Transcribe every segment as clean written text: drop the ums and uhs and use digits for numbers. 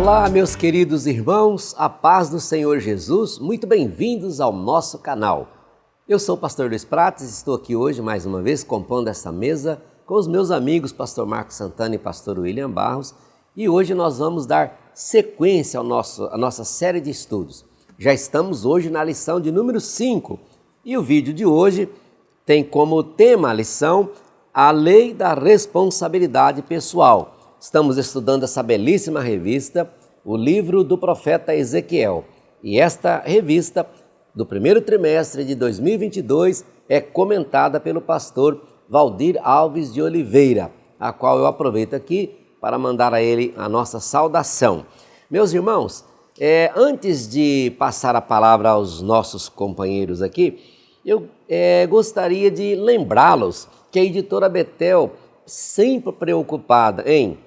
Olá, meus queridos irmãos, a paz do Senhor Jesus, muito bem-vindos ao nosso canal. Eu sou o pastor Luiz Prates e estou aqui hoje mais uma vez compondo essa mesa com os meus amigos pastor Marcos Santana e pastor William Barros, e hoje nós vamos dar sequência à nossa série de estudos. Já estamos hoje na lição de número 5 e o vídeo de hoje tem como tema a lição A Lei da Responsabilidade Pessoal. Estamos estudando essa belíssima revista, o livro do profeta Ezequiel. E esta revista, do primeiro trimestre de 2022, é comentada pelo pastor Valdir Alves de Oliveira, a qual eu aproveito aqui para mandar a ele a nossa saudação. Meus irmãos, antes de passar a palavra aos nossos companheiros aqui, eu gostaria de lembrá-los que a editora Betel, sempre preocupada em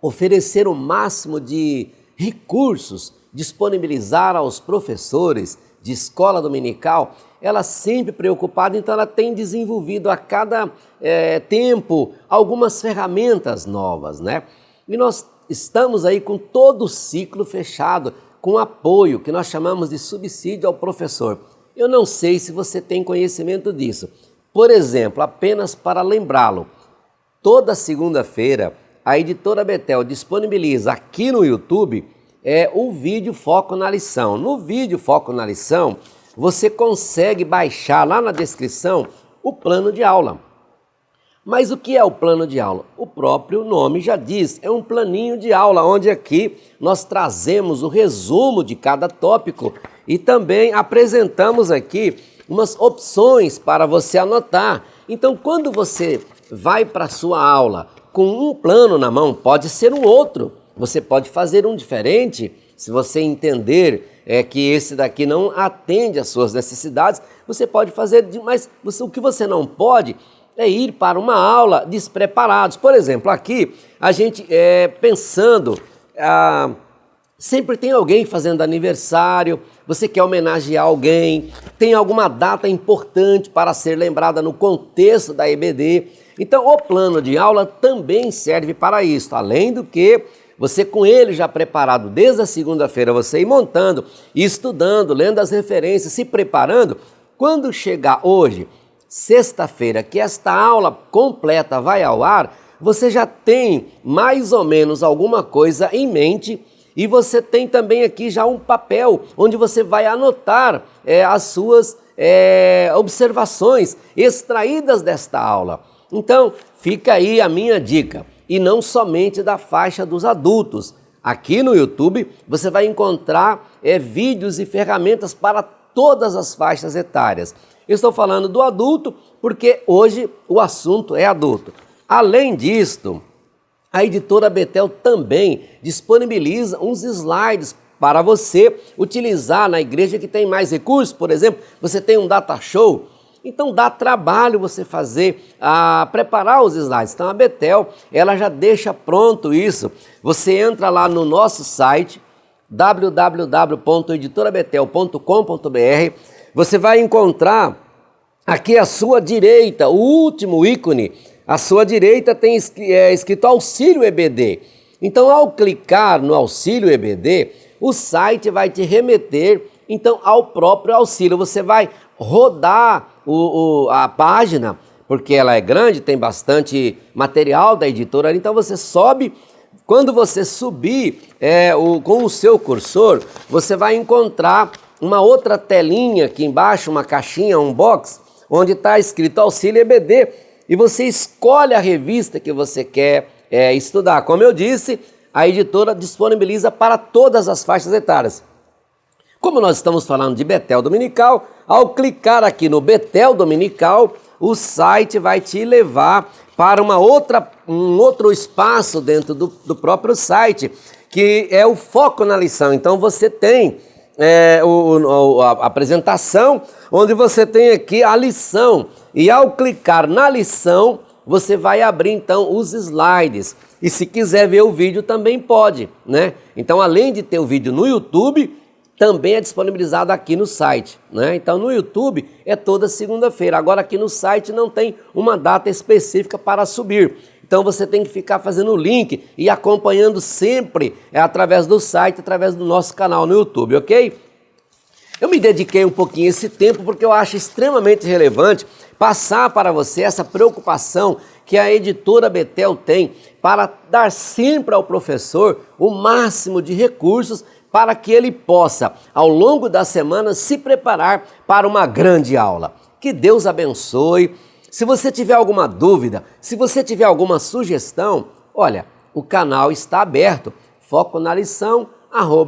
oferecer o máximo de recursos, disponibilizar aos professores de escola dominical, ela sempre preocupada, então ela tem desenvolvido a cada tempo algumas ferramentas novas, né? E nós estamos aí com todo o ciclo fechado, com apoio, que nós chamamos de subsídio ao professor. Eu não sei se você tem conhecimento disso. Por exemplo, apenas para lembrá-lo, toda segunda-feira, a editora Betel disponibiliza aqui no YouTube o vídeo Foco na Lição. No vídeo Foco na Lição, você consegue baixar lá na descrição o plano de aula. Mas o que é o plano de aula? O próprio nome já diz, é um planinho de aula, onde aqui nós trazemos o resumo de cada tópico e também apresentamos aqui umas opções para você anotar. Então, quando você vai para a sua aula com um plano na mão, pode ser um outro, você pode fazer um diferente, se você entender que esse daqui não atende às suas necessidades, você pode fazer, mas o que você não pode é ir para uma aula despreparados. Por exemplo, aqui a gente pensando, sempre tem alguém fazendo aniversário, você quer homenagear alguém, tem alguma data importante para ser lembrada no contexto da EBD. Então, o plano de aula também serve para isso, além do que você com ele já preparado desde a segunda-feira, você ir montando, estudando, lendo as referências, se preparando, quando chegar hoje, sexta-feira, que esta aula completa vai ao ar, você já tem mais ou menos alguma coisa em mente e você tem também aqui já um papel onde você vai anotar as suas observações extraídas desta aula. Então, fica aí a minha dica, e não somente da faixa dos adultos. Aqui no YouTube você vai encontrar vídeos e ferramentas para todas as faixas etárias. Eu estou falando do adulto porque hoje o assunto é adulto. Além disto, a editora Betel também disponibiliza uns slides para você utilizar na igreja que tem mais recursos. Por exemplo, você tem um data show, então dá trabalho você preparar os slides. Então a Betel, ela já deixa pronto isso. Você entra lá no nosso site, www.editorabetel.com.br, você vai encontrar aqui à sua direita, o último ícone, à sua direita tem escrito Auxílio EBD. Então ao clicar no Auxílio EBD, o site vai te remeter então ao próprio auxílio. Você vai rodar a página, porque ela é grande, tem bastante material da editora, então você sobe. Quando você subir com o seu cursor, você vai encontrar uma outra telinha aqui embaixo, uma caixinha, um box, onde está escrito Auxílio EBD, e você escolhe a revista que você quer estudar. Como eu disse, a editora disponibiliza para todas as faixas etárias. Como nós estamos falando de Betel Dominical, ao clicar aqui no Betel Dominical, o site vai te levar para um outro espaço dentro do próprio site, que é o Foco na Lição. Então você tem a apresentação, onde você tem aqui a lição, e ao clicar na lição, você vai abrir então os slides. E se quiser ver o vídeo também pode, né? Então, além de ter o vídeo no YouTube, também é disponibilizado aqui no site, né? Então no YouTube é toda segunda-feira, agora aqui no site não tem uma data específica para subir. Então você tem que ficar fazendo o link e acompanhando sempre através do site, através do nosso canal no YouTube, ok? Eu me dediquei um pouquinho a esse tempo porque eu acho extremamente relevante passar para você essa preocupação que a editora Betel tem para dar sempre ao professor o máximo de recursos para que ele possa, ao longo da semana, se preparar para uma grande aula. Que Deus abençoe. Se você tiver alguma dúvida, se você tiver alguma sugestão, olha, o canal está aberto. Foco na lição,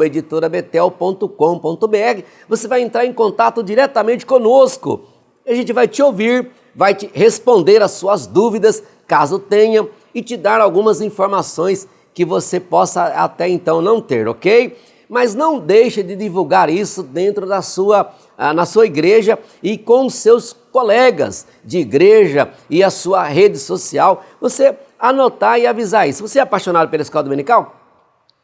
@editorabetel.com.br. Você vai entrar em contato diretamente conosco. A gente vai te ouvir, vai te responder as suas dúvidas, caso tenha, e te dar algumas informações que você possa até então não ter, ok? Mas não deixe de divulgar isso dentro na sua igreja e com os seus colegas de igreja e a sua rede social. Você anotar e avisar isso. Você é apaixonado pela escola dominical?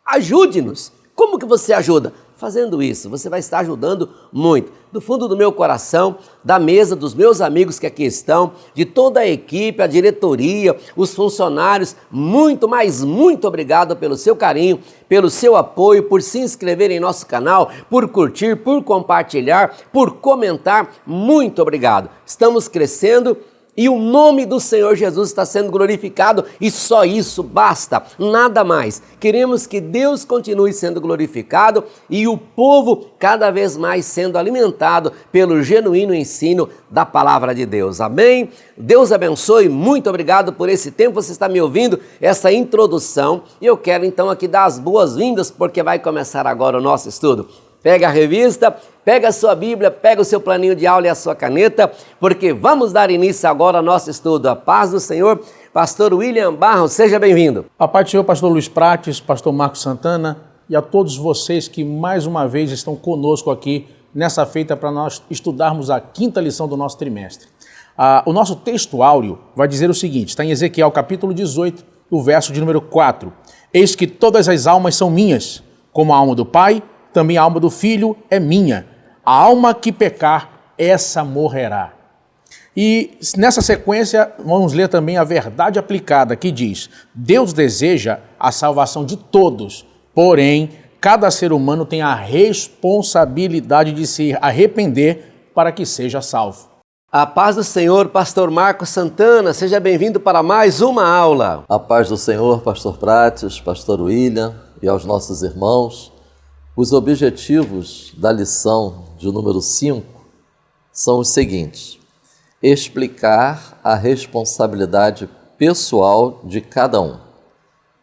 Ajude-nos. Como que você ajuda? Fazendo isso, você vai estar ajudando muito. Do fundo do meu coração, da mesa dos meus amigos que aqui estão, de toda a equipe, a diretoria, os funcionários, muito, mas muito obrigado pelo seu carinho, pelo seu apoio, por se inscrever em nosso canal, por curtir, por compartilhar, por comentar. Muito obrigado. Estamos crescendo e o nome do Senhor Jesus está sendo glorificado e só isso basta, nada mais. Queremos que Deus continue sendo glorificado e o povo cada vez mais sendo alimentado pelo genuíno ensino da palavra de Deus. Amém? Deus abençoe, muito obrigado por esse tempo, você está me ouvindo, essa introdução. E eu quero então aqui dar as boas-vindas porque vai começar agora o nosso estudo. Pega a revista, pega a sua Bíblia, pega o seu planinho de aula e a sua caneta, porque vamos dar início agora ao nosso estudo. A paz do Senhor, pastor William Barros, seja bem-vindo. A paz do Senhor, pastor Luiz Prates, pastor Marcos Santana e a todos vocês que mais uma vez estão conosco aqui nessa feita para nós estudarmos a 5ª lição do nosso trimestre. O nosso texto áureo vai dizer o seguinte, está em Ezequiel capítulo 18, o verso de número 4. Eis que todas as almas são minhas, como a alma do Pai, também a alma do Filho é minha. A alma que pecar, essa morrerá. E nessa sequência, vamos ler também a verdade aplicada, que diz: Deus deseja a salvação de todos, porém, cada ser humano tem a responsabilidade de se arrepender para que seja salvo. A paz do Senhor, pastor Marcos Santana, seja bem-vindo para mais uma aula. A paz do Senhor, pastor Prates, pastor William e aos nossos irmãos. Os objetivos da lição de número 5 são os seguintes: explicar a responsabilidade pessoal de cada um,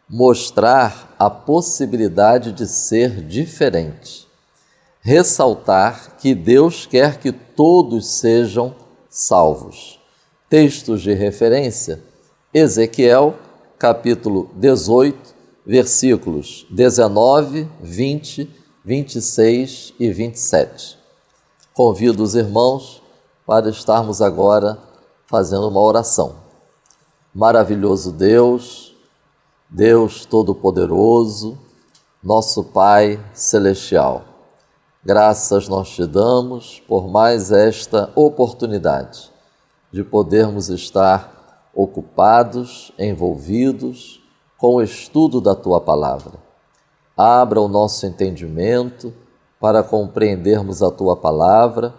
mostrar a possibilidade de ser diferente, ressaltar que Deus quer que todos sejam salvos. Textos de referência: Ezequiel, capítulo 18, versículos 19, 20, 26 e 27. Convido os irmãos para estarmos agora fazendo uma oração. Maravilhoso Deus, Deus Todo-Poderoso, nosso Pai Celestial, graças nós te damos por mais esta oportunidade de podermos estar ocupados, envolvidos com o estudo da Tua Palavra. Abra o nosso entendimento para compreendermos a Tua Palavra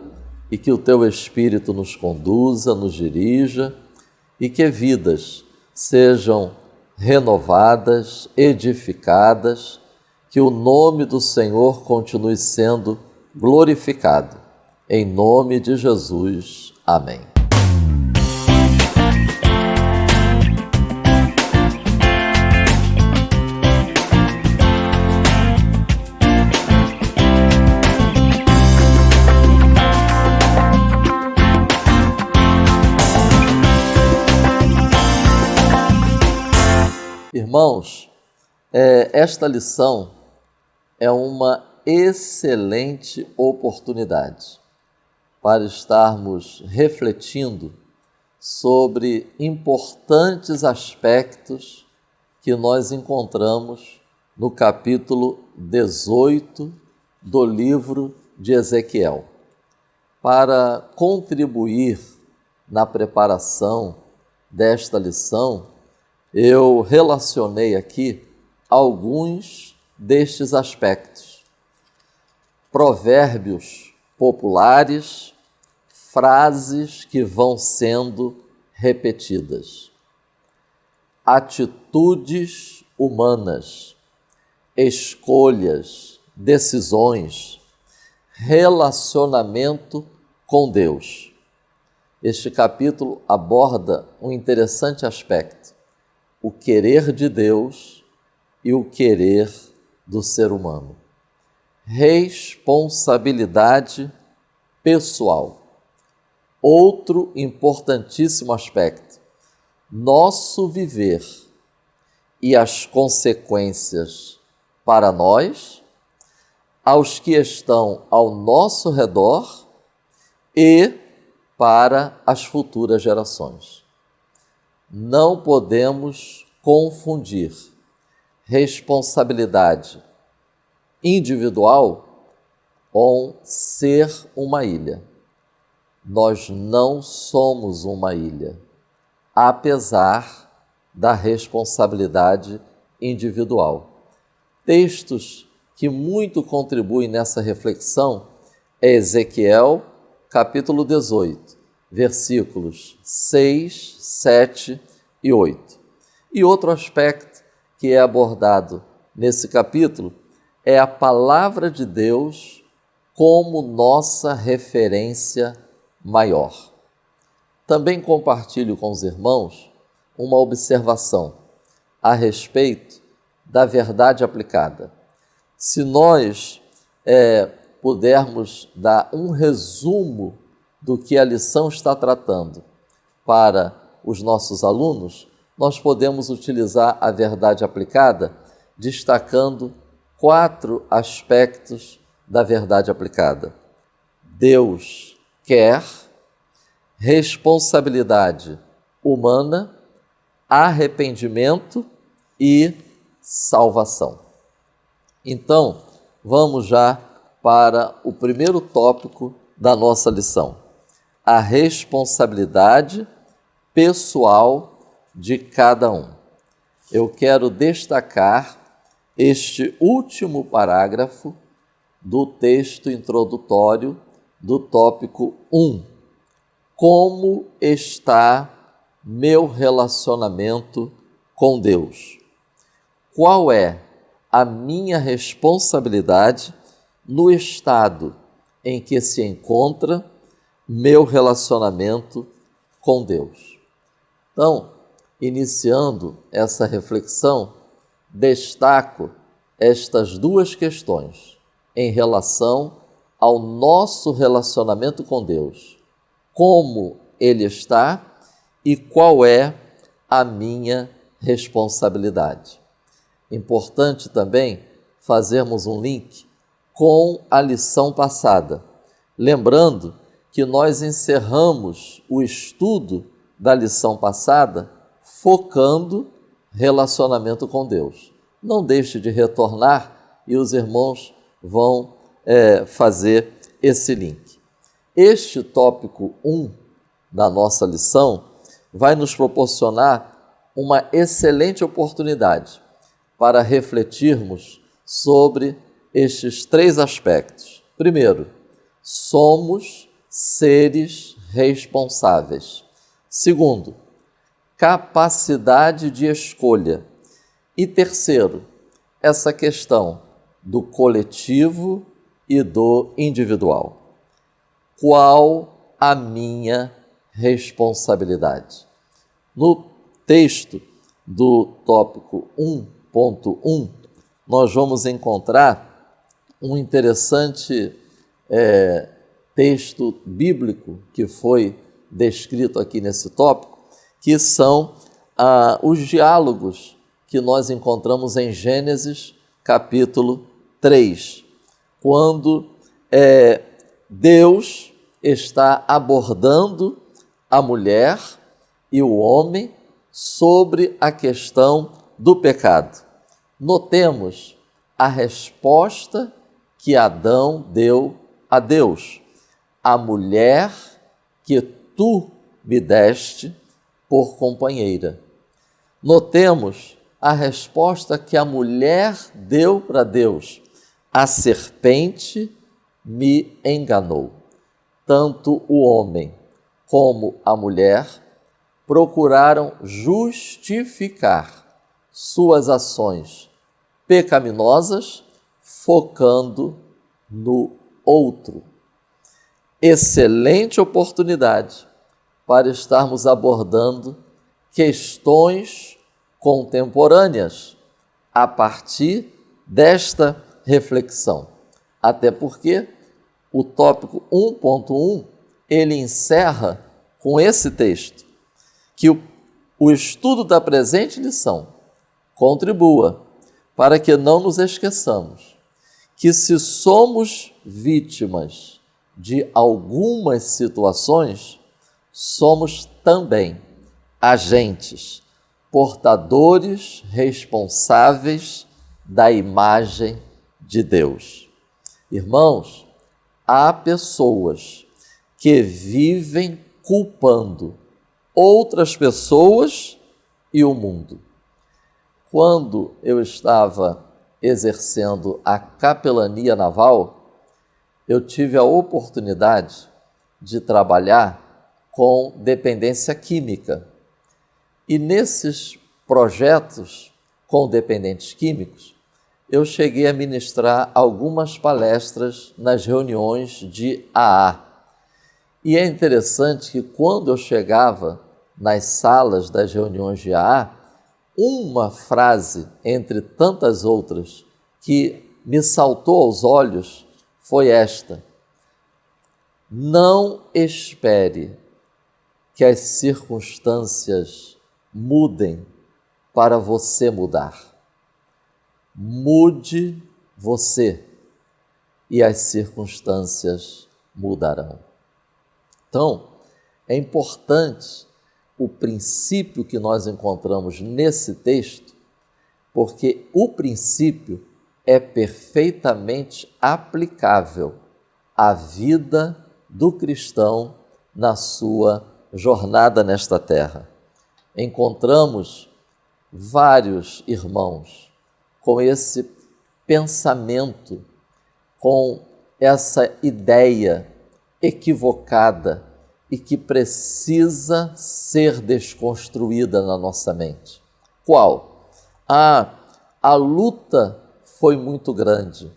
e que o Teu Espírito nos conduza, nos dirija e que vidas sejam renovadas, edificadas, que o nome do Senhor continue sendo glorificado. Em nome de Jesus. Amém. Irmãos, esta lição é uma excelente oportunidade para estarmos refletindo sobre importantes aspectos que nós encontramos no capítulo 18 do livro de Ezequiel. Para contribuir na preparação desta lição, eu relacionei aqui alguns destes aspectos. Provérbios populares, frases que vão sendo repetidas. Atitudes humanas, escolhas, decisões, relacionamento com Deus. Este capítulo aborda um interessante aspecto: o querer de Deus e o querer do ser humano. Responsabilidade pessoal. Outro importantíssimo aspecto: nosso viver e as consequências para nós, aos que estão ao nosso redor e para as futuras gerações. Não podemos confundir responsabilidade individual com ser uma ilha. Nós não somos uma ilha, apesar da responsabilidade individual. Textos que muito contribuem nessa reflexão é Ezequiel, capítulo 18, versículos 6, 7 e 8. E outro aspecto que é abordado nesse capítulo é a palavra de Deus como nossa referência maior. Também compartilho com os irmãos uma observação a respeito da verdade aplicada. Se nós pudermos dar um resumo do que a lição está tratando para os nossos alunos, nós podemos utilizar a verdade aplicada destacando 4 aspectos da verdade aplicada. Deus quer, responsabilidade humana, arrependimento e salvação. Então, vamos já para o primeiro tópico da nossa lição: a responsabilidade pessoal de cada um. Eu quero destacar este último parágrafo do texto introdutório do tópico 1. Como está meu relacionamento com Deus? Qual é a minha responsabilidade no estado em que se encontra meu relacionamento com Deus? Então, iniciando essa reflexão, destaco estas 2 questões em relação ao nosso relacionamento com Deus. Como ele está e qual é a minha responsabilidade. Importante também fazermos um link com a lição passada, lembrando que nós encerramos o estudo da lição passada focando relacionamento com Deus. Não deixe de retornar e os irmãos vão fazer esse link. Este tópico 1 da nossa lição vai nos proporcionar uma excelente oportunidade para refletirmos sobre estes 3 aspectos. Primeiro, somos seres responsáveis. Segundo, capacidade de escolha. E terceiro, essa questão do coletivo e do individual. Qual a minha responsabilidade? No texto do tópico 1.1, nós vamos encontrar um interessante texto bíblico que foi descrito aqui nesse tópico, que são os diálogos que nós encontramos em Gênesis, capítulo 3, quando Deus está abordando a mulher e o homem sobre a questão do pecado. Notemos a resposta que Adão deu a Deus: a mulher que tu me deste por companheira. Notemos a resposta que a mulher deu para Deus: a serpente me enganou. Tanto o homem como a mulher procuraram justificar suas ações pecaminosas focando no outro. Excelente oportunidade para estarmos abordando questões contemporâneas a partir desta reflexão. Até porque o tópico 1.1, ele encerra com esse texto, que o estudo da presente lição contribua para que não nos esqueçamos que, se somos vítimas de algumas situações, somos também agentes, portadores responsáveis da imagem de Deus. Irmãos, há pessoas que vivem culpando outras pessoas e o mundo. Quando eu estava exercendo a capelania naval, eu tive a oportunidade de trabalhar com dependência química. E nesses projetos com dependentes químicos, eu cheguei a ministrar algumas palestras nas reuniões de AA. E é interessante que, quando eu chegava nas salas das reuniões de AA, uma frase, entre tantas outras, que me saltou aos olhos foi esta: não espere que as circunstâncias mudem para você mudar. Mude você e as circunstâncias mudarão. Então, é importante o princípio que nós encontramos nesse texto, porque o princípio é perfeitamente aplicável à vida do cristão na sua jornada nesta terra. Encontramos vários irmãos com esse pensamento, com essa ideia equivocada e que precisa ser desconstruída na nossa mente. Qual? A luta foi muito grande,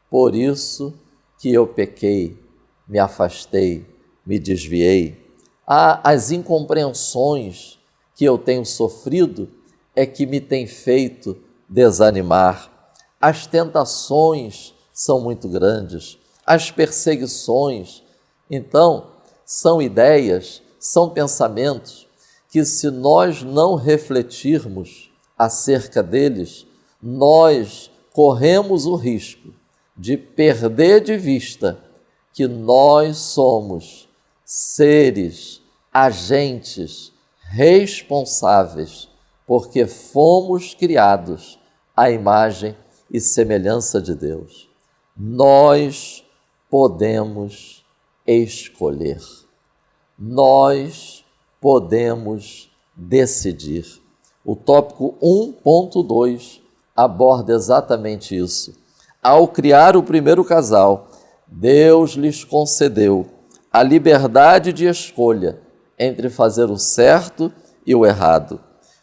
por isso que eu pequei, me afastei, me desviei. As incompreensões que eu tenho sofrido é que me tem feito desanimar. As tentações são muito grandes, as perseguições. Então, são ideias, são pensamentos que, se nós não refletirmos acerca deles, nós corremos o risco de perder de vista que nós somos seres, agentes, responsáveis, porque fomos criados à imagem e semelhança de Deus. Nós podemos escolher. Nós podemos decidir. O tópico 1.2 aborda exatamente isso. Ao criar o primeiro casal, Deus lhes concedeu a liberdade de escolha entre fazer o certo e o errado.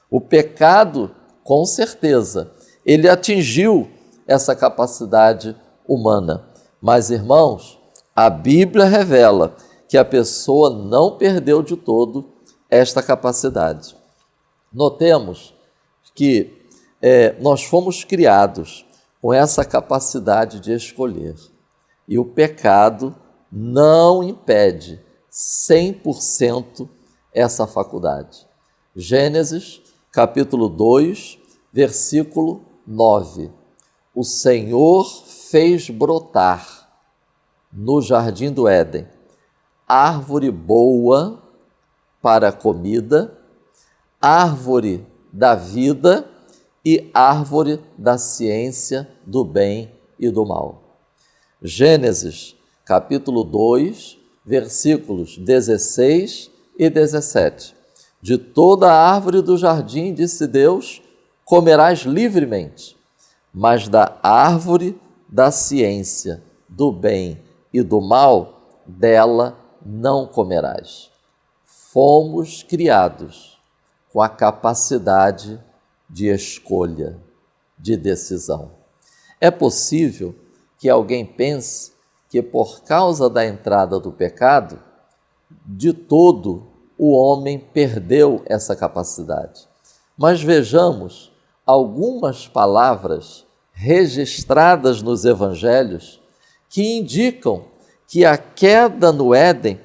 O pecado, com certeza, ele atingiu essa capacidade humana. Mas, irmãos, a Bíblia revela que a pessoa não perdeu de todo esta capacidade. Notemos que nós fomos criados com essa capacidade de escolher. E o pecado não impede 100% essa faculdade. Gênesis, capítulo 2, versículo 9. O Senhor fez brotar no jardim do Éden árvore boa para a comida, árvore da vida e árvore da ciência do bem e do mal. Gênesis, capítulo 2, versículos 16 e 17. De toda a árvore do jardim, disse Deus, comerás livremente, mas da árvore da ciência, do bem e do mal, dela não comerás. Fomos criados com a capacidade de escolha, de decisão. É possível que alguém pense que por causa da entrada do pecado, de todo o homem perdeu essa capacidade. Mas vejamos algumas palavras registradas nos evangelhos que indicam que a queda no Éden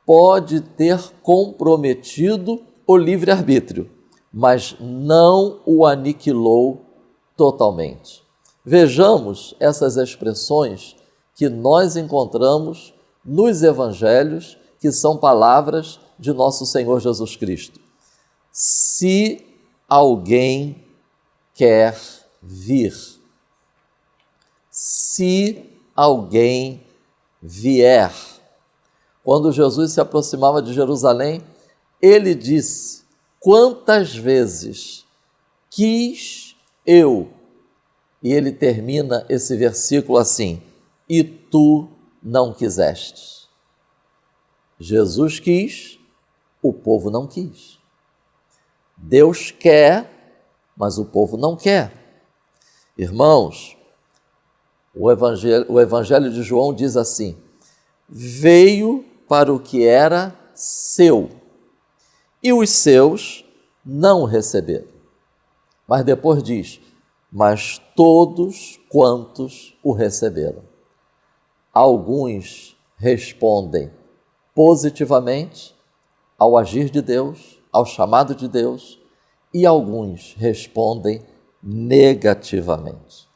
pode ter comprometido o livre-arbítrio, mas não o aniquilou totalmente. Vejamos essas expressões que nós encontramos nos evangelhos, que são palavras de nosso Senhor Jesus Cristo. Se alguém quer vir, se alguém vier. Quando Jesus se aproximava de Jerusalém, ele disse: quantas vezes quis eu? E ele termina esse versículo assim: e tu não quisestes. Jesus quis, o povo não quis. Deus quer, mas o povo não quer. Irmãos, o Evangelho de João diz assim: veio para o que era seu, e os seus não o receberam. Mas depois diz: mas todos quantos o receberam. Alguns respondem positivamente ao agir de Deus, ao chamado de Deus, e alguns respondem negativamente.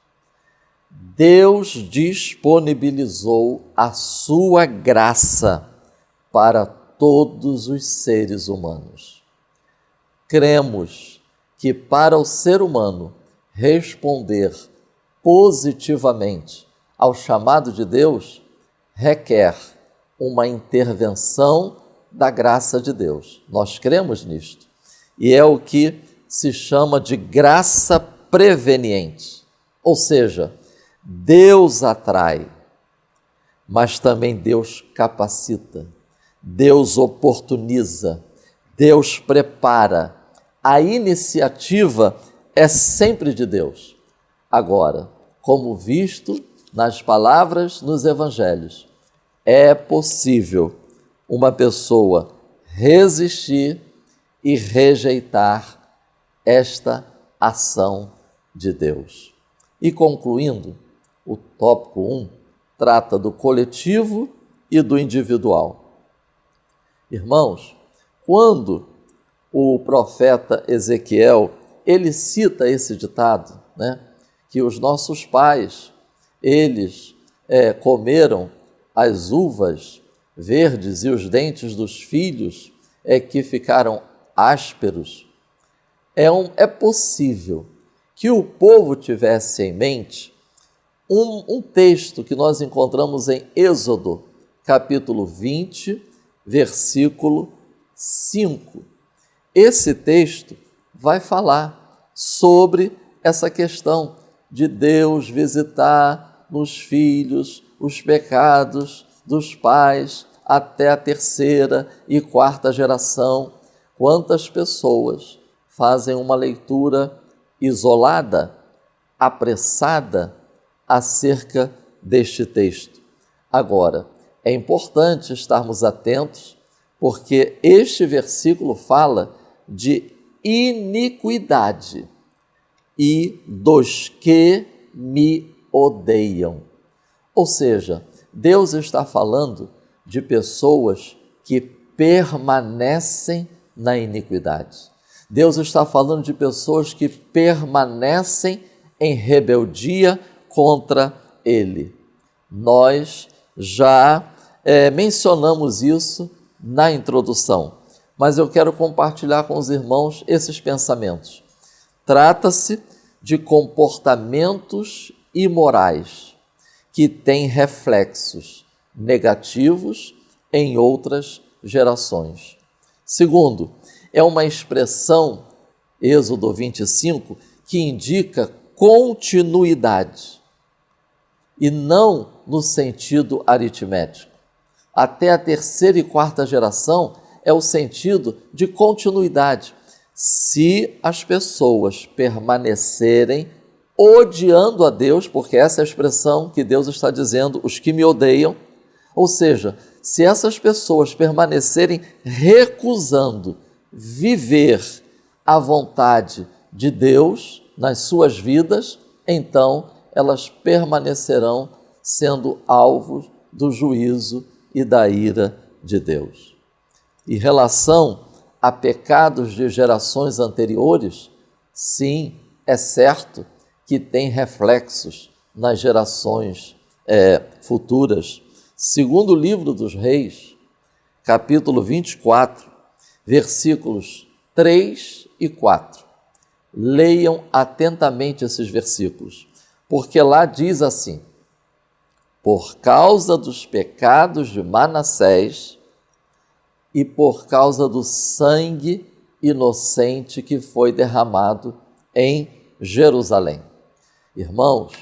Deus disponibilizou a sua graça para todos os seres humanos. Cremos que para o ser humano responder positivamente ao chamado de Deus requer uma intervenção da graça de Deus. Nós cremos nisto. E é o que se chama de graça preveniente. Ou seja, Deus atrai, mas também Deus capacita, Deus oportuniza, Deus prepara. A iniciativa é sempre de Deus. Agora, como visto nas palavras nos evangelhos, é possível uma pessoa resistir e rejeitar esta ação de Deus. E concluindo, o tópico 1 trata do coletivo e do individual. Irmãos, quando o profeta Ezequiel, ele cita esse ditado, que os nossos pais, eles comeram as uvas verdes e os dentes dos filhos que ficaram ásperos. É possível que o povo tivesse em mente um texto que nós encontramos em Êxodo, capítulo 20, versículo 5. Esse texto vai falar sobre essa questão de Deus visitar nos filhos os pecados dos pais até a 3ª e 4ª geração. Quantas pessoas fazem uma leitura isolada, apressada acerca deste texto? Agora, é importante estarmos atentos, porque este versículo fala de iniquidade e dos que me odeiam. Ou seja, Deus está falando de pessoas que permanecem na iniquidade. Deus está falando de pessoas que permanecem em rebeldia contra Ele. Nós já mencionamos isso na introdução, mas eu quero compartilhar com os irmãos esses pensamentos. Trata-se de comportamentos imorais que têm reflexos negativos em outras gerações. Segundo, é uma expressão, Êxodo 25, que indica continuidade e não no sentido aritmético. Até a terceira e quarta geração é o sentido de continuidade. Se as pessoas permanecerem odiando a Deus, porque essa é a expressão que Deus está dizendo, os que me odeiam, ou seja, se essas pessoas permanecerem recusando viver a vontade de Deus nas suas vidas, então elas permanecerão sendo alvos do juízo e da ira de Deus. Em relação a pecados de gerações anteriores, sim, é certo que tem reflexos nas gerações futuras. Segundo o livro dos Reis, capítulo 24, versículos 3 e 4. Leiam atentamente esses versículos, porque lá diz assim: por causa dos pecados de Manassés e por causa do sangue inocente que foi derramado em Jerusalém. Irmãos,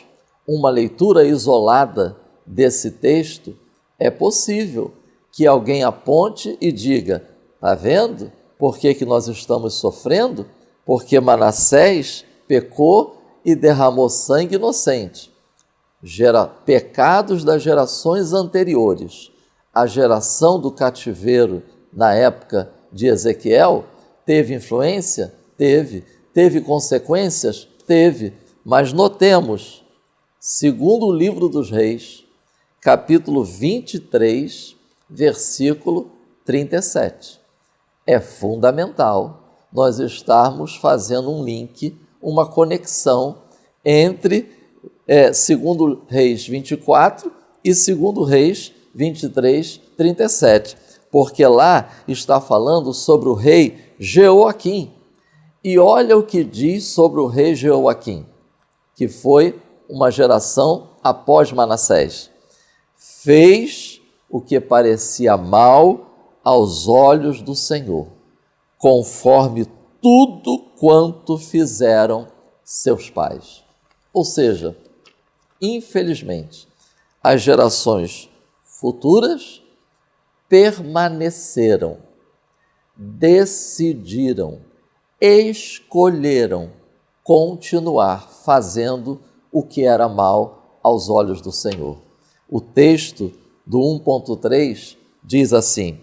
uma leitura isolada desse texto é possível que alguém aponte e diga: está vendo por que nós estamos sofrendo? Porque Manassés pecou e derramou sangue inocente. Pecados das gerações anteriores. A geração do cativeiro na época de Ezequiel teve influência? Teve. Teve consequências? Teve. Mas notemos, segundo o livro dos Reis, capítulo 23, versículo 37. É fundamental nós estarmos fazendo um link, uma conexão entre segundo Reis 24 e segundo Reis 23, 37, porque lá está falando sobre o rei Jeoaquim. E olha o que diz sobre o rei Jeoaquim, que foi uma geração após Manassés. Fez o que parecia mal aos olhos do Senhor, conforme tudo quanto fizeram seus pais. Ou seja, infelizmente, as gerações futuras permaneceram, decidiram, escolheram continuar fazendo o que era mal aos olhos do Senhor. O texto do 1.3 diz assim,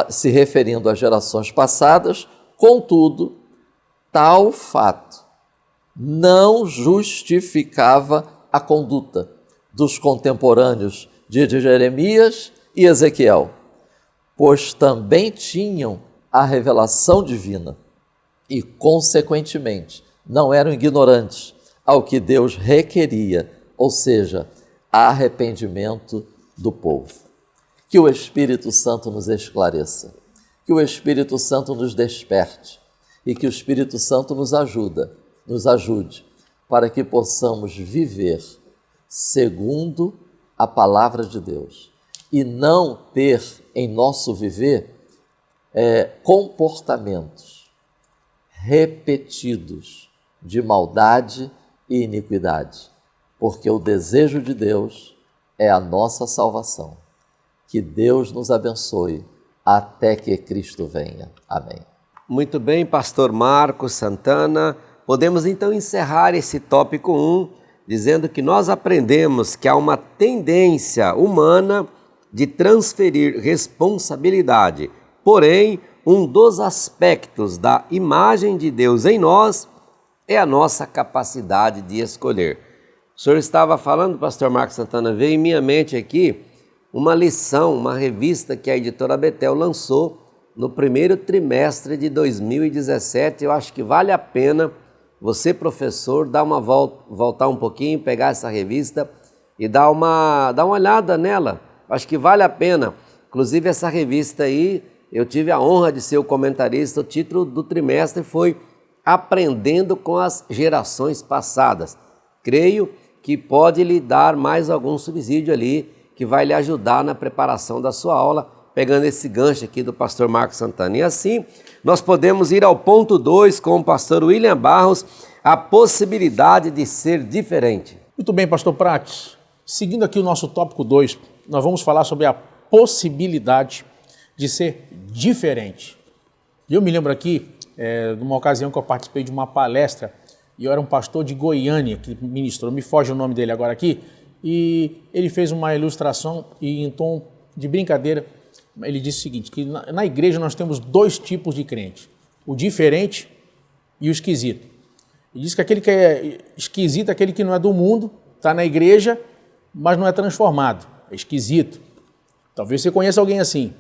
se referindo às gerações passadas: contudo, tal fato não justificava a conduta dos contemporâneos de Jeremias e Ezequiel, pois também tinham a revelação divina e, consequentemente, não eram ignorantes ao que Deus requeria, ou seja, arrependimento do povo. Que o Espírito Santo nos esclareça, que o Espírito Santo nos desperte e que o Espírito Santo nos ajude para que possamos viver segundo a palavra de Deus e não ter em nosso viver comportamentos repetidos de maldade e iniquidade, porque o desejo de Deus é a nossa salvação. Que Deus nos abençoe até que Cristo venha. Amém. Muito bem, pastor Marcos Santana. Podemos então encerrar esse tópico 1, dizendo que nós aprendemos que há uma tendência humana de transferir responsabilidade. Porém, um dos aspectos da imagem de Deus em nós é a nossa capacidade de escolher. O senhor estava falando, pastor Marcos Santana, veio em minha mente aqui uma lição, uma revista que a editora Betel lançou no primeiro trimestre de 2017. Eu acho que vale a pena você, professor, dar uma voltar um pouquinho, pegar essa revista e dar uma olhada nela. Acho que vale a pena. Inclusive, essa revista aí, eu tive a honra de ser o comentarista. O título do trimestre foi Aprendendo com as Gerações Passadas. Creio que pode lhe dar mais algum subsídio ali, que vai lhe ajudar na preparação da sua aula, pegando esse gancho aqui do pastor Marcos Santana. E assim, nós podemos ir ao ponto 2 com o pastor William Barros, a possibilidade de ser diferente. Muito bem, pastor Prates. Seguindo aqui o nosso tópico 2, nós vamos falar sobre a possibilidade de ser diferente. E eu me lembro aqui, de uma ocasião que eu participei de uma palestra, e eu era um pastor de Goiânia que ministrou, me foge o nome dele agora aqui, e ele fez uma ilustração e em tom de brincadeira, ele disse o seguinte, que na igreja nós temos 2 tipos de crente, o diferente e o esquisito. Ele disse que aquele que é esquisito é aquele que não é do mundo, está na igreja, mas não é transformado, é esquisito. Talvez você conheça alguém assim.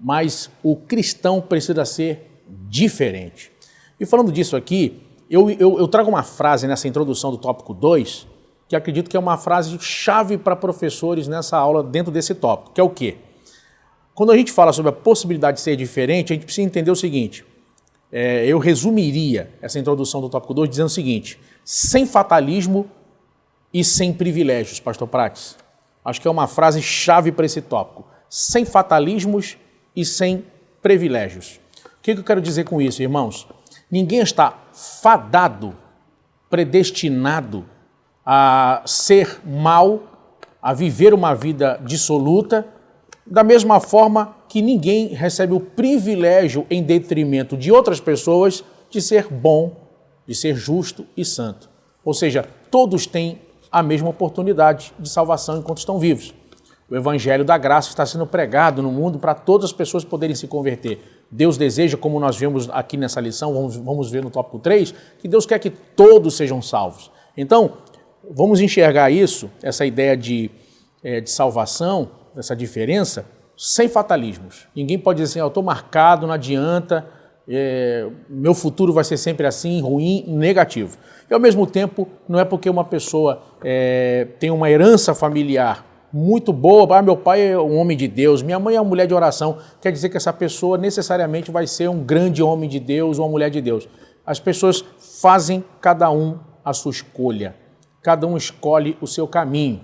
Mas o cristão precisa ser diferente. E falando disso aqui, eu trago uma frase nessa introdução do tópico 2, que acredito que é uma frase chave para professores nessa aula dentro desse tópico, que é o quê? Quando a gente fala sobre a possibilidade de ser diferente, a gente precisa entender o seguinte, eu resumiria essa introdução do tópico 2 dizendo o seguinte, sem fatalismo e sem privilégios, pastor Prates. Acho que é uma frase chave para esse tópico. Sem fatalismos e sem privilégios. O que eu quero dizer com isso, irmãos? Ninguém está fadado, predestinado a ser mal, a viver uma vida dissoluta, da mesma forma que ninguém recebe o privilégio em detrimento de outras pessoas de ser bom, de ser justo e santo. Ou seja, todos têm a mesma oportunidade de salvação enquanto estão vivos. O Evangelho da Graça está sendo pregado no mundo para todas as pessoas poderem se converter. Deus deseja, como nós vemos aqui nessa lição, vamos ver no tópico 3, que Deus quer que todos sejam salvos. Então, vamos enxergar isso, essa ideia de salvação, essa diferença, sem fatalismos. Ninguém pode dizer assim, eu estou marcado, não adianta, meu futuro vai ser sempre assim, ruim, negativo. E ao mesmo tempo, não é porque uma pessoa tem uma herança familiar muito boa, meu pai é um homem de Deus, minha mãe é uma mulher de oração, quer dizer que essa pessoa necessariamente vai ser um grande homem de Deus ou uma mulher de Deus. As pessoas fazem cada um a sua escolha, cada um escolhe o seu caminho.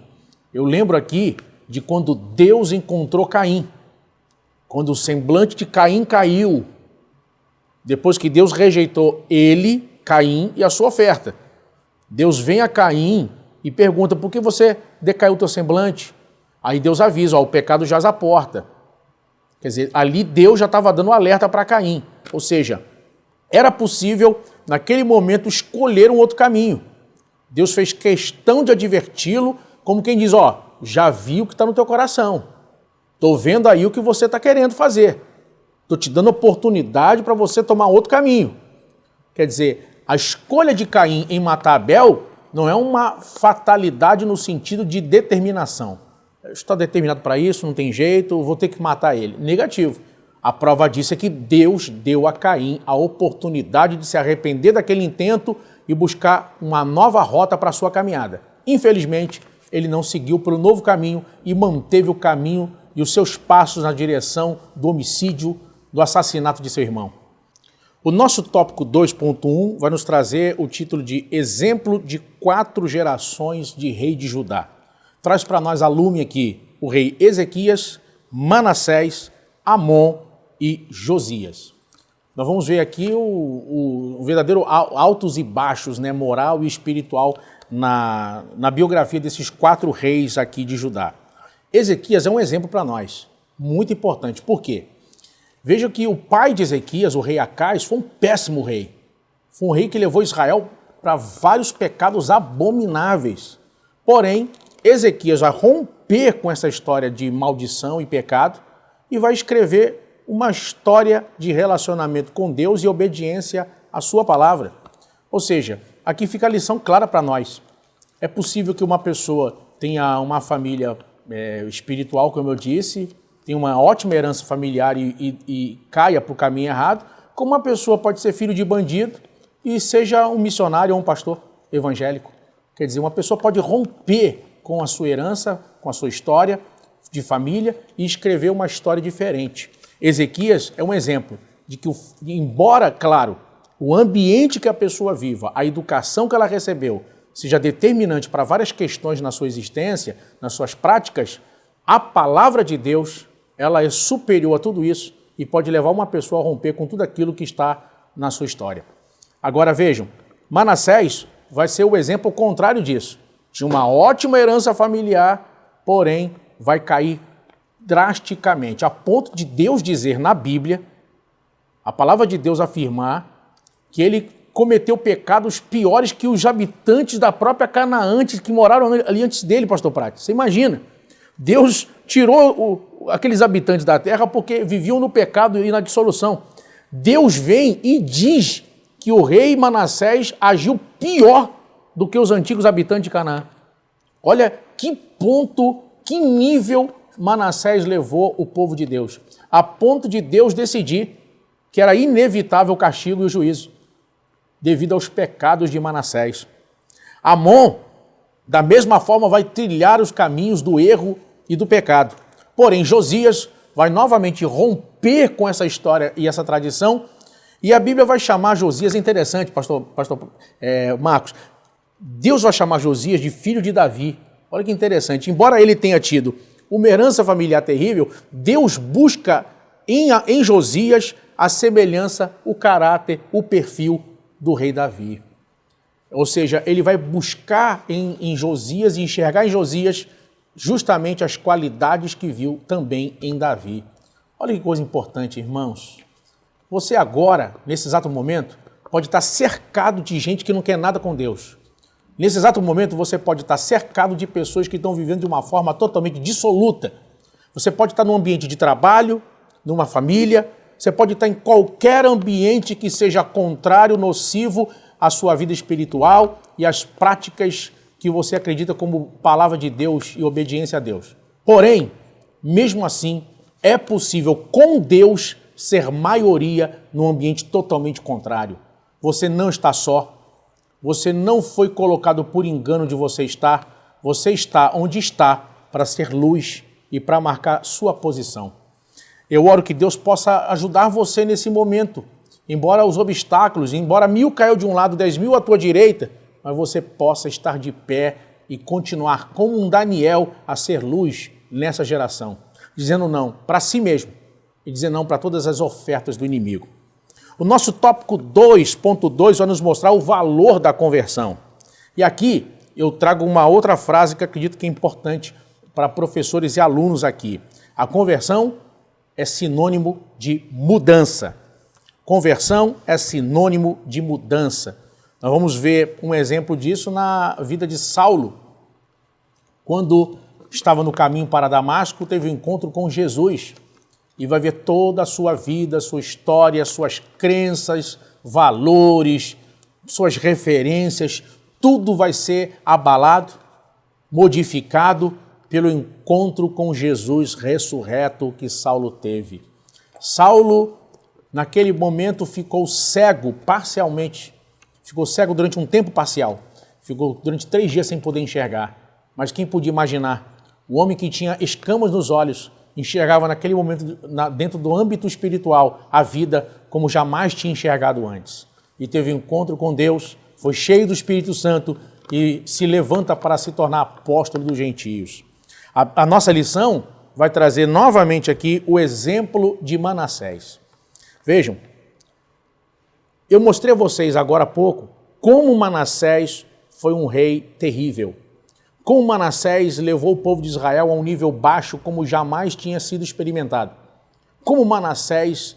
Eu lembro aqui de quando Deus encontrou Caim, quando o semblante de Caim caiu, depois que Deus rejeitou ele, Caim, e a sua oferta. Deus vem a Caim e pergunta, por que você decaiu o teu semblante? Aí Deus avisa, o pecado jaz à porta. Quer dizer, ali Deus já estava dando alerta para Caim. Ou seja, era possível, naquele momento, escolher um outro caminho. Deus fez questão de adverti-lo, como quem diz, já vi o que está no teu coração. Estou vendo aí o que você está querendo fazer. Estou te dando oportunidade para você tomar outro caminho. Quer dizer, a escolha de Caim em matar Abel não é uma fatalidade no sentido de determinação. Está determinado para isso, não tem jeito, vou ter que matar ele. Negativo. A prova disso é que Deus deu a Caim a oportunidade de se arrepender daquele intento e buscar uma nova rota para a sua caminhada. Infelizmente, ele não seguiu para o novo caminho e manteve o caminho e os seus passos na direção do homicídio, do assassinato de seu irmão. O nosso tópico 2.1 vai nos trazer o título de Exemplo de 4 gerações de rei de Judá. Traz para nós a lume aqui o rei Ezequias, Manassés, Amon e Josias. Nós vamos ver aqui o verdadeiro altos e baixos, né, moral e espiritual na biografia desses 4 reis aqui de Judá. Ezequias é um exemplo para nós, muito importante. Por quê? Veja que o pai de Ezequias, o rei Acais, foi um péssimo rei. Foi um rei que levou Israel para vários pecados abomináveis. Porém, Ezequias vai romper com essa história de maldição e pecado e vai escrever uma história de relacionamento com Deus e obediência à sua palavra. Ou seja, aqui fica a lição clara para nós. É possível que uma pessoa tenha uma família espiritual, como eu disse, tem uma ótima herança familiar e caia para o caminho errado, como uma pessoa pode ser filho de bandido e seja um missionário ou um pastor evangélico. Quer dizer, uma pessoa pode romper com a sua herança, com a sua história de família e escrever uma história diferente. Ezequias é um exemplo de que, embora, claro, o ambiente que a pessoa viva, a educação que ela recebeu, seja determinante para várias questões na sua existência, nas suas práticas, a palavra de Deus ela é superior a tudo isso e pode levar uma pessoa a romper com tudo aquilo que está na sua história. Agora vejam, Manassés vai ser o exemplo contrário disso. Tinha uma ótima herança familiar, porém vai cair drasticamente, a ponto de Deus dizer na Bíblia, a palavra de Deus afirmar que ele cometeu pecados piores que os habitantes da própria Canaã que moraram ali antes dele, pastor Prates. Você imagina, Deus tirou aqueles habitantes da terra porque viviam no pecado e na dissolução. Deus vem e diz que o rei Manassés agiu pior do que os antigos habitantes de Canaã. Olha que ponto, que nível Manassés levou o povo de Deus, a ponto de Deus decidir que era inevitável o castigo e o juízo, devido aos pecados de Manassés. Amon, da mesma forma, vai trilhar os caminhos do erro e do pecado. Porém, Josias vai novamente romper com essa história e essa tradição, e a Bíblia vai chamar Josias, interessante, pastor Marcos, Deus vai chamar Josias de filho de Davi. Olha que interessante, embora ele tenha tido uma herança familiar terrível, Deus busca em Josias a semelhança, o caráter, o perfil do rei Davi. Ou seja, ele vai buscar em Josias e enxergar em Josias justamente as qualidades que viu também em Davi. Olha que coisa importante, irmãos. Você agora, nesse exato momento, pode estar cercado de gente que não quer nada com Deus. Nesse exato momento, você pode estar cercado de pessoas que estão vivendo de uma forma totalmente dissoluta. Você pode estar num ambiente de trabalho, numa família, você pode estar em qualquer ambiente que seja contrário, nocivo à sua vida espiritual e às práticas que você acredita como palavra de Deus e obediência a Deus. Porém, mesmo assim, é possível com Deus ser maioria num ambiente totalmente contrário. Você não está só. Você não foi colocado por engano de você estar. Você está onde está para ser luz e para marcar sua posição. Eu oro que Deus possa ajudar você nesse momento. Embora os obstáculos, embora 1000 caiu de um lado, 10.000 à tua direita, mas você possa estar de pé e continuar como um Daniel a ser luz nessa geração. Dizendo não para si mesmo e dizendo não para todas as ofertas do inimigo. O nosso tópico 2.2 vai nos mostrar o valor da conversão. E aqui eu trago uma outra frase que acredito que é importante para professores e alunos aqui. A conversão é sinônimo de mudança. Conversão é sinônimo de mudança. Nós vamos ver um exemplo disso na vida de Saulo. Quando estava no caminho para Damasco, teve um encontro com Jesus. E vai ver toda a sua vida, sua história, suas crenças, valores, suas referências, tudo vai ser abalado, modificado pelo encontro com Jesus ressurreto que Saulo teve. Saulo, naquele momento, ficou cego parcialmente, ficou cego durante um tempo parcial, ficou durante 3 dias sem poder enxergar. Mas quem podia imaginar? O homem que tinha escamas nos olhos, enxergava naquele momento, dentro do âmbito espiritual, a vida como jamais tinha enxergado antes. E teve um encontro com Deus, foi cheio do Espírito Santo e se levanta para se tornar apóstolo dos gentios. A nossa lição vai trazer novamente aqui o exemplo de Manassés. Vejam, eu mostrei a vocês agora há pouco como Manassés foi um rei terrível. Como Manassés levou o povo de Israel a um nível baixo como jamais tinha sido experimentado. Como Manassés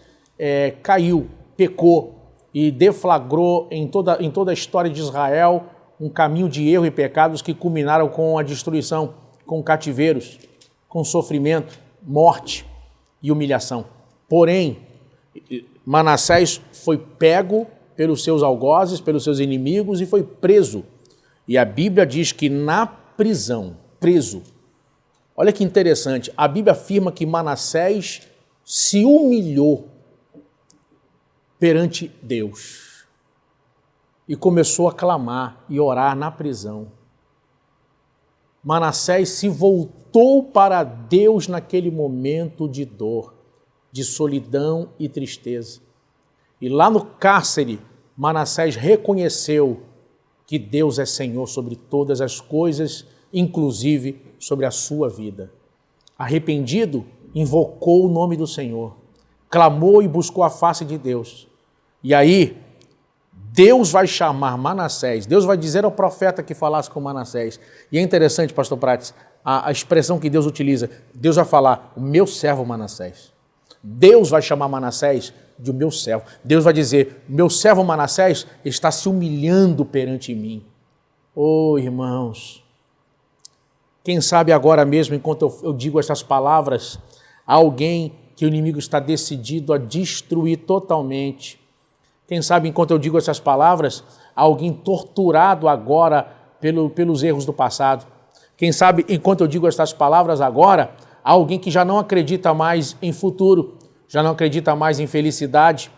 caiu, pecou e deflagrou em toda a história de Israel um caminho de erro e pecados que culminaram com a destruição, com cativeiros, com sofrimento, morte e humilhação. Porém, Manassés foi pego pelos seus algozes, pelos seus inimigos e foi preso. E a Bíblia diz que na prisão, preso. Olha que interessante, a Bíblia afirma que Manassés se humilhou perante Deus e começou a clamar e orar na prisão. Manassés se voltou para Deus naquele momento de dor, de solidão e tristeza. E lá no cárcere, Manassés reconheceu que Deus é Senhor sobre todas as coisas, inclusive sobre a sua vida. Arrependido, invocou o nome do Senhor, clamou e buscou a face de Deus. E aí, Deus vai chamar Manassés, Deus vai dizer ao profeta que falasse com Manassés. E é interessante, pastor Prates, a expressão que Deus utiliza. Deus vai falar, o meu servo Manassés. Deus vai chamar Manassés de o meu servo. Deus vai dizer, meu servo Manassés está se humilhando perante mim. Oh, irmãos, quem sabe agora mesmo, enquanto eu digo essas palavras, há alguém que o inimigo está decidido a destruir totalmente. Quem sabe, enquanto eu digo essas palavras, há alguém torturado agora pelos erros do passado. Quem sabe, enquanto eu digo essas palavras agora, há alguém que já não acredita mais em futuro, já não acredita mais em felicidade.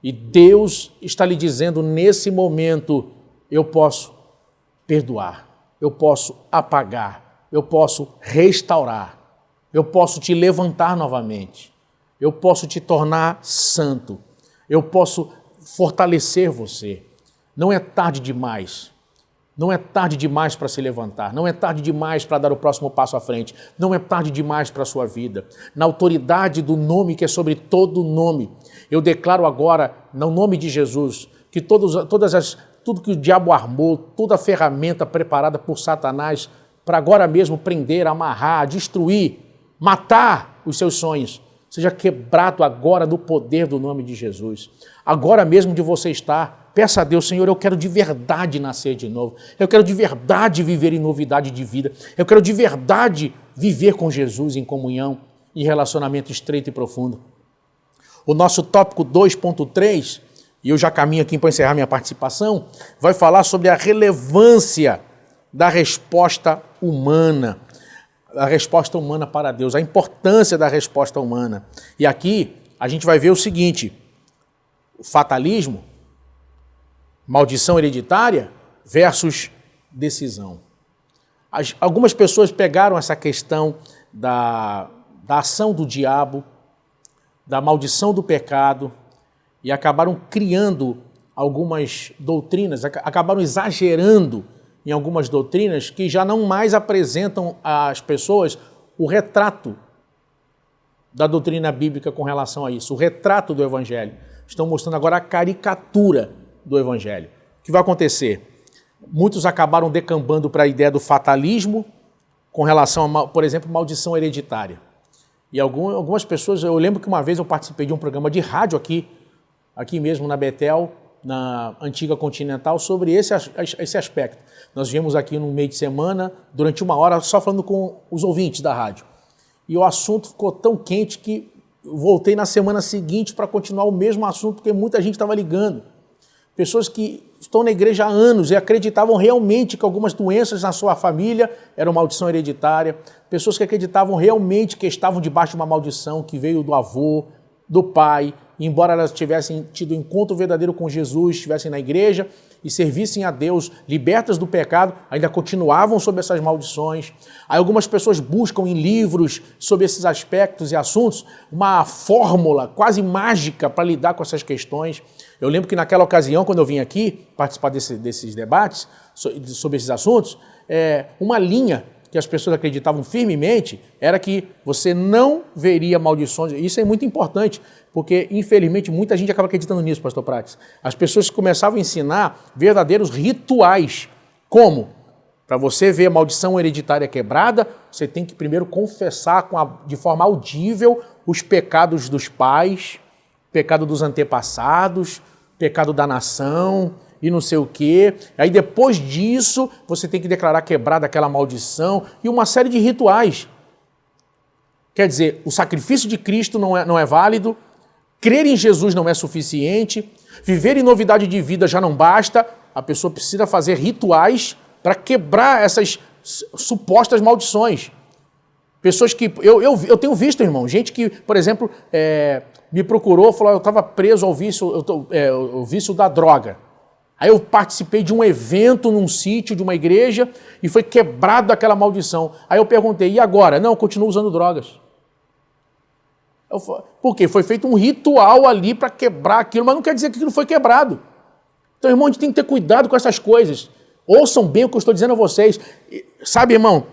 E Deus está lhe dizendo, nesse momento, eu posso perdoar, eu posso apagar, eu posso restaurar, eu posso te levantar novamente, eu posso te tornar santo, eu posso fortalecer você. Não é tarde demais. Não é tarde demais para se levantar. Não é tarde demais para dar o próximo passo à frente. Não é tarde demais para a sua vida. Na autoridade do nome que é sobre todo nome, eu declaro agora, no nome de Jesus, que tudo que o diabo armou, toda a ferramenta preparada por Satanás para agora mesmo prender, amarrar, destruir, matar os seus sonhos, seja quebrado agora no poder do nome de Jesus. Agora mesmo de você estar, peça a Deus, Senhor, eu quero de verdade nascer de novo. Eu quero de verdade viver em novidade de vida. Eu quero de verdade viver com Jesus em comunhão, em relacionamento estreito e profundo. O nosso tópico 2.3, e eu já caminho aqui para encerrar minha participação, vai falar sobre a relevância da resposta humana. A resposta humana para Deus, a importância da resposta humana. E aqui a gente vai ver o seguinte, o fatalismo, maldição hereditária versus decisão. Algumas pessoas pegaram essa questão da ação do diabo, da maldição do pecado e acabaram criando algumas doutrinas, acabaram exagerando em algumas doutrinas que já não mais apresentam às pessoas o retrato da doutrina bíblica com relação a isso, o retrato do Evangelho. Estão mostrando agora a caricatura do Evangelho. O que vai acontecer? Muitos acabaram decambando para a ideia do fatalismo com relação a, por exemplo, maldição hereditária. E algumas pessoas, eu lembro que uma vez eu participei de um programa de rádio aqui mesmo na Betel, na antiga Continental, sobre esse aspecto. Nós viemos aqui no meio de semana, durante 1 hora, só falando com os ouvintes da rádio. E o assunto ficou tão quente que voltei na semana seguinte para continuar o mesmo assunto, porque muita gente estava ligando. Pessoas que estão na igreja há anos e acreditavam realmente que algumas doenças na sua família eram maldição hereditária. Pessoas que acreditavam realmente que estavam debaixo de uma maldição que veio do avô, do pai, e embora elas tivessem tido encontro verdadeiro com Jesus, estivessem na igreja e servissem a Deus, libertas do pecado, ainda continuavam sob essas maldições. Aí algumas pessoas buscam em livros sobre esses aspectos e assuntos uma fórmula quase mágica para lidar com essas questões. Eu lembro que naquela ocasião, quando eu vim aqui participar desses debates sobre esses assuntos, uma linha que as pessoas acreditavam firmemente era que você não veria maldições. Isso é muito importante, porque, infelizmente, muita gente acaba acreditando nisso, pastor Prates. As pessoas começavam a ensinar verdadeiros rituais. Como? Para você ver a maldição hereditária quebrada, você tem que primeiro confessar de forma audível os pecados dos pais, pecado dos antepassados, pecado da nação e não sei o quê. Aí depois disso, você tem que declarar quebrada aquela maldição e uma série de rituais. Quer dizer, o sacrifício de Cristo não é válido, crer em Jesus não é suficiente, viver em novidade de vida já não basta, a pessoa precisa fazer rituais para quebrar essas supostas maldições. Pessoas que... Eu tenho visto, irmão, gente que, por exemplo, me procurou, falou, eu estava preso ao vício, o vício da droga. Aí eu participei de um evento num sítio de uma igreja e foi quebrado aquela maldição. Aí eu perguntei, e agora? Não, eu continuo usando drogas. Por quê? Foi feito um ritual ali para quebrar aquilo, mas não quer dizer que aquilo foi quebrado. Então, irmão, a gente tem que ter cuidado com essas coisas. Ouçam bem o que eu estou dizendo a vocês. Sabe, irmão,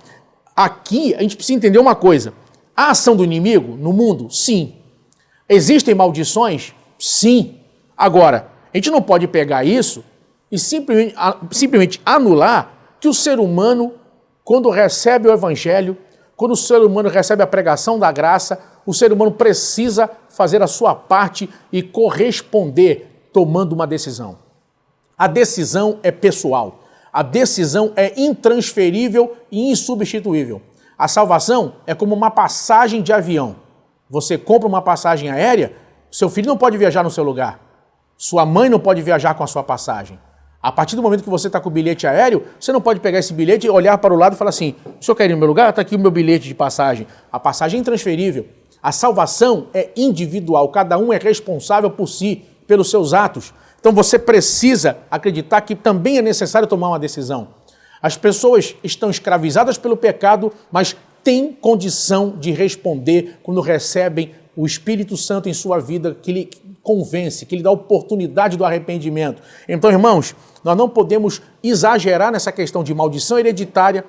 aqui a gente precisa entender uma coisa. Há ação do inimigo no mundo? Sim. Existem maldições? Sim. Agora, a gente não pode pegar isso e simplesmente anular que o ser humano, quando recebe o evangelho, quando o ser humano recebe a pregação da graça, o ser humano precisa fazer a sua parte e corresponder tomando uma decisão. A decisão é pessoal. A decisão é intransferível e insubstituível. A salvação é como uma passagem de avião. Você compra uma passagem aérea, seu filho não pode viajar no seu lugar. Sua mãe não pode viajar com a sua passagem. A partir do momento que você está com o bilhete aéreo, você não pode pegar esse bilhete e olhar para o lado e falar assim, o senhor quer ir no meu lugar? Está aqui o meu bilhete de passagem. A passagem é intransferível. A salvação é individual. Cada um é responsável por si, pelos seus atos. Então você precisa acreditar que também é necessário tomar uma decisão. As pessoas estão escravizadas pelo pecado, mas têm condição de responder quando recebem o Espírito Santo em sua vida, que lhe convence, que lhe dá oportunidade do arrependimento. Então, irmãos, nós não podemos exagerar nessa questão de maldição hereditária,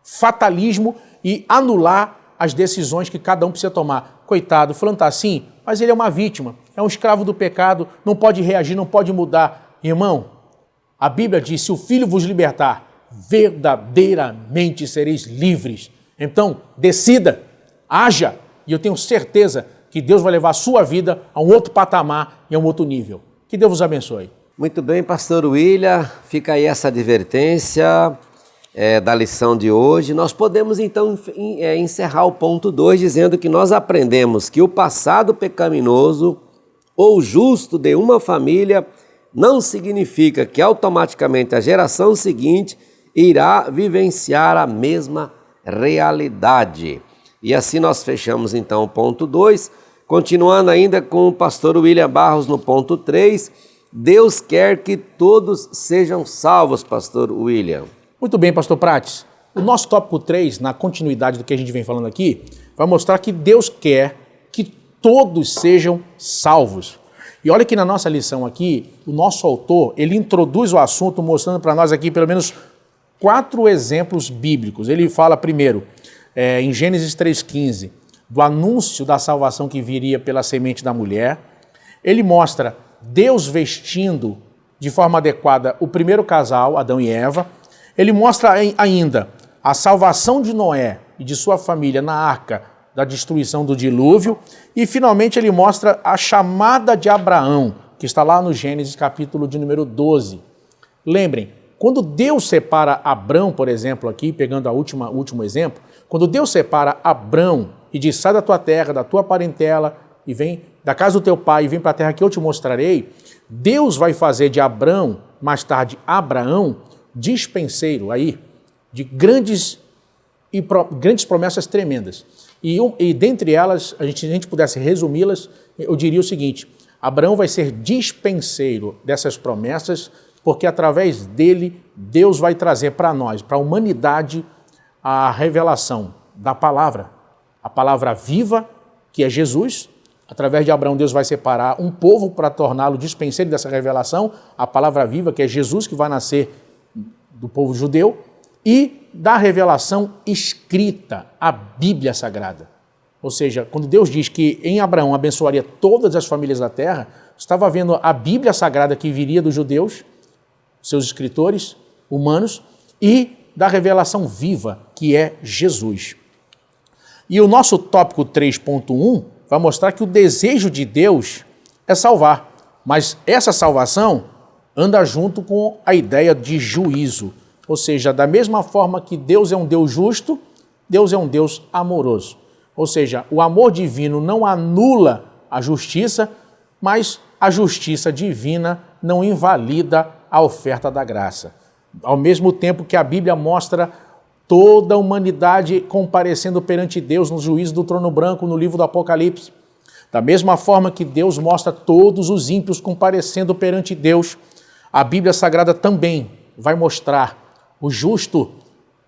fatalismo e anular as decisões que cada um precisa tomar. Coitado, fulano está assim, mas ele é uma vítima, é um escravo do pecado, não pode reagir, não pode mudar. Irmão, a Bíblia diz, se o Filho vos libertar, verdadeiramente sereis livres. Então, decida, haja, e eu tenho certeza que Deus vai levar a sua vida a um outro patamar e a um outro nível. Que Deus vos abençoe. Muito bem, pastor William, fica aí essa advertência da lição de hoje. Nós podemos então encerrar o ponto 2 dizendo que nós aprendemos que o passado pecaminoso ou justo de uma família não significa que automaticamente a geração seguinte irá vivenciar a mesma realidade. E assim nós fechamos então o ponto 2, continuando ainda com o pastor William Barros no ponto 3, Deus quer que todos sejam salvos, pastor William. Muito bem, pastor Prates. O nosso tópico 3, na continuidade do que a gente vem falando aqui, vai mostrar que Deus quer que todos sejam salvos. E olha que na nossa lição aqui, o nosso autor, ele introduz o assunto mostrando para nós aqui pelo menos 4 exemplos bíblicos. Ele fala primeiro, em Gênesis 3,15, do anúncio da salvação que viria pela semente da mulher. Ele mostra Deus vestindo de forma adequada o primeiro casal, Adão e Eva. Ele mostra ainda a salvação de Noé e de sua família na arca da destruição do dilúvio. E finalmente ele mostra a chamada de Abraão, que está lá no Gênesis capítulo de número 12. Lembrem, quando Deus separa Abrão, por exemplo, aqui, pegando o último exemplo, quando Deus separa Abrão e diz, sai da tua terra, da tua parentela, e vem da casa do teu pai, e vem para a terra que eu te mostrarei, Deus vai fazer de Abrão, mais tarde Abraão, dispenseiro aí, de grandes promessas tremendas. E dentre elas, se a gente pudesse resumi-las, eu diria o seguinte, Abraão vai ser dispenseiro dessas promessas, porque através dele, Deus vai trazer para nós, para a humanidade, a revelação da palavra, a palavra viva, que é Jesus. Através de Abraão, Deus vai separar um povo para torná-lo dispenseiro dessa revelação, a palavra viva, que é Jesus, que vai nascer do povo judeu, e da revelação escrita, a Bíblia Sagrada. Ou seja, quando Deus diz que em Abraão abençoaria todas as famílias da terra, estava vendo a Bíblia Sagrada que viria dos judeus, seus escritores humanos, e da revelação viva, que é Jesus. E o nosso tópico 3.1 vai mostrar que o desejo de Deus é salvar, mas essa salvação anda junto com a ideia de juízo. Ou seja, da mesma forma que Deus é um Deus justo, Deus é um Deus amoroso. Ou seja, o amor divino não anula a justiça, mas a justiça divina não invalida a oferta da graça. Ao mesmo tempo que a Bíblia mostra toda a humanidade comparecendo perante Deus no juízo do trono branco, no livro do Apocalipse. Da mesma forma que Deus mostra todos os ímpios comparecendo perante Deus, a Bíblia Sagrada também vai mostrar o justo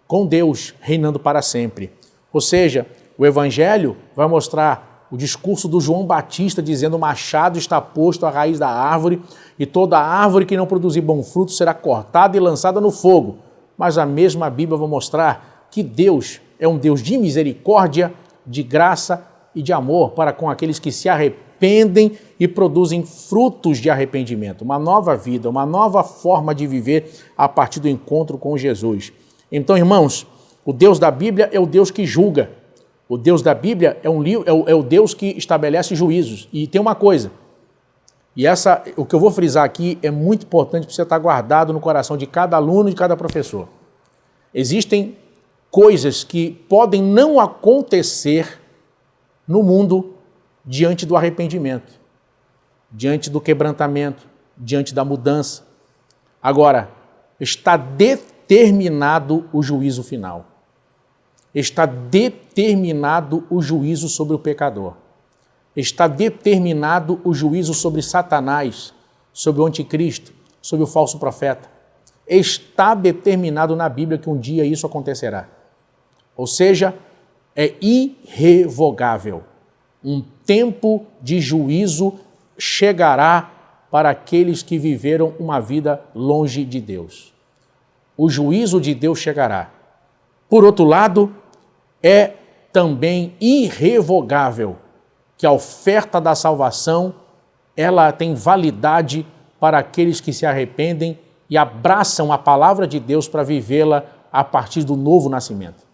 com Deus reinando para sempre. Ou seja, o Evangelho vai mostrar o discurso do João Batista dizendo: o machado está posto à raiz da árvore e toda árvore que não produzir bom fruto será cortada e lançada no fogo. Mas a mesma Bíblia vai mostrar que Deus é um Deus de misericórdia, de graça e de amor para com aqueles que se arrependem e produzem frutos de arrependimento, uma nova vida, uma nova forma de viver a partir do encontro com Jesus. Então, irmãos, o Deus da Bíblia é o Deus que julga. O Deus da Bíblia é o Deus que estabelece juízos. E tem uma coisa, e o que eu vou frisar aqui é muito importante para você estar guardado no coração de cada aluno e de cada professor. Existem coisas que podem não acontecer no mundo diante do arrependimento, diante do quebrantamento, diante da mudança. Agora, está determinado o juízo final. Está determinado o juízo sobre o pecador. Está determinado o juízo sobre Satanás, sobre o anticristo, sobre o falso profeta. Está determinado na Bíblia que um dia isso acontecerá. Ou seja, é irrevogável. Um tempo de juízo chegará para aqueles que viveram uma vida longe de Deus. O juízo de Deus chegará. Por outro lado, é também irrevogável que a oferta da salvação, ela tem validade para aqueles que se arrependem e abraçam a palavra de Deus para vivê-la a partir do novo nascimento.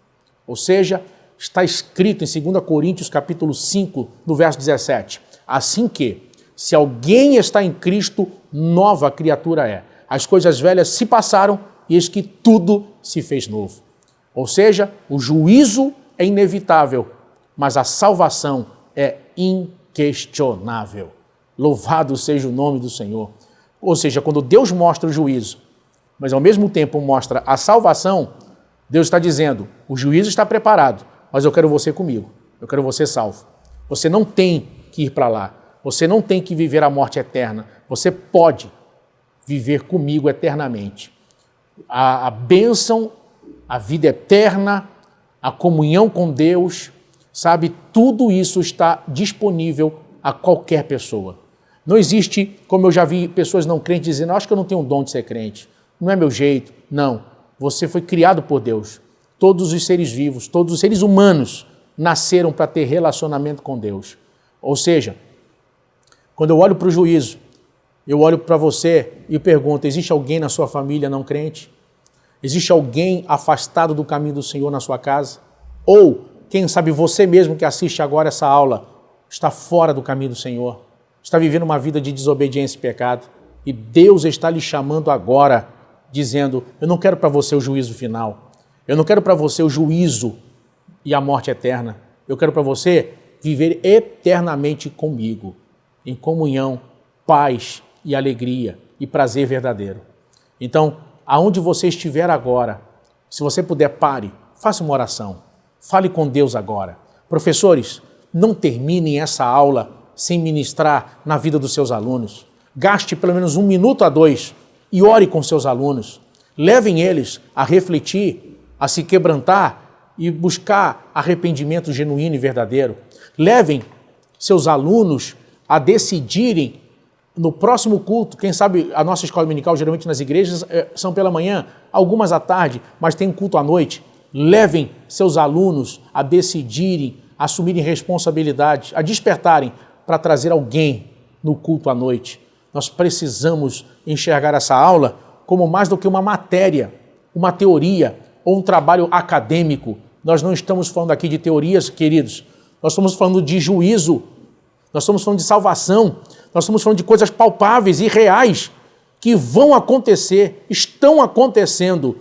Ou seja, está escrito em 2 Coríntios capítulo 5, no verso 17, assim que, se alguém está em Cristo, nova criatura é. As coisas velhas se passaram e eis que tudo se fez novo. Ou seja, o juízo é inevitável, mas a salvação é inquestionável. Louvado seja o nome do Senhor. Ou seja, quando Deus mostra o juízo, mas ao mesmo tempo mostra a salvação, Deus está dizendo, o juízo está preparado, mas eu quero você comigo, eu quero você salvo. Você não tem que ir para lá, você não tem que viver a morte eterna, você pode viver comigo eternamente. A bênção, a vida eterna, a comunhão com Deus, sabe, tudo isso está disponível a qualquer pessoa. Não existe, como eu já vi pessoas não crentes dizendo, acho que eu não tenho o dom de ser crente, não é meu jeito. Não, você foi criado por Deus. Todos os seres vivos, todos os seres humanos nasceram para ter relacionamento com Deus. Ou seja, quando eu olho para o juízo, eu olho para você e pergunto, existe alguém na sua família não crente? Existe alguém afastado do caminho do Senhor na sua casa? Ou, quem sabe você mesmo que assiste agora essa aula, está fora do caminho do Senhor, está vivendo uma vida de desobediência e pecado, e Deus está lhe chamando agora, dizendo, eu não quero para você o juízo final, eu não quero para você o juízo e a morte eterna, eu quero para você viver eternamente comigo, em comunhão, paz e alegria e prazer verdadeiro. Então, aonde você estiver agora, se você puder, pare, faça uma oração, fale com Deus agora. Professores, não terminem essa aula sem ministrar na vida dos seus alunos. Gaste pelo menos 1 minuto a 2 e ore com seus alunos. Levem eles a refletir, a se quebrantar e buscar arrependimento genuíno e verdadeiro. Levem seus alunos a decidirem no próximo culto, quem sabe a nossa escola dominical, geralmente nas igrejas, são pela manhã, algumas à tarde, mas tem um culto à noite. Levem seus alunos a decidirem, a assumirem responsabilidade, a despertarem para trazer alguém no culto à noite. Nós precisamos enxergar essa aula como mais do que uma matéria, uma teoria ou um trabalho acadêmico. Nós não estamos falando aqui de teorias, queridos. Nós estamos falando de juízo, nós estamos falando de salvação, nós estamos falando de coisas palpáveis e reais que vão acontecer, estão acontecendo.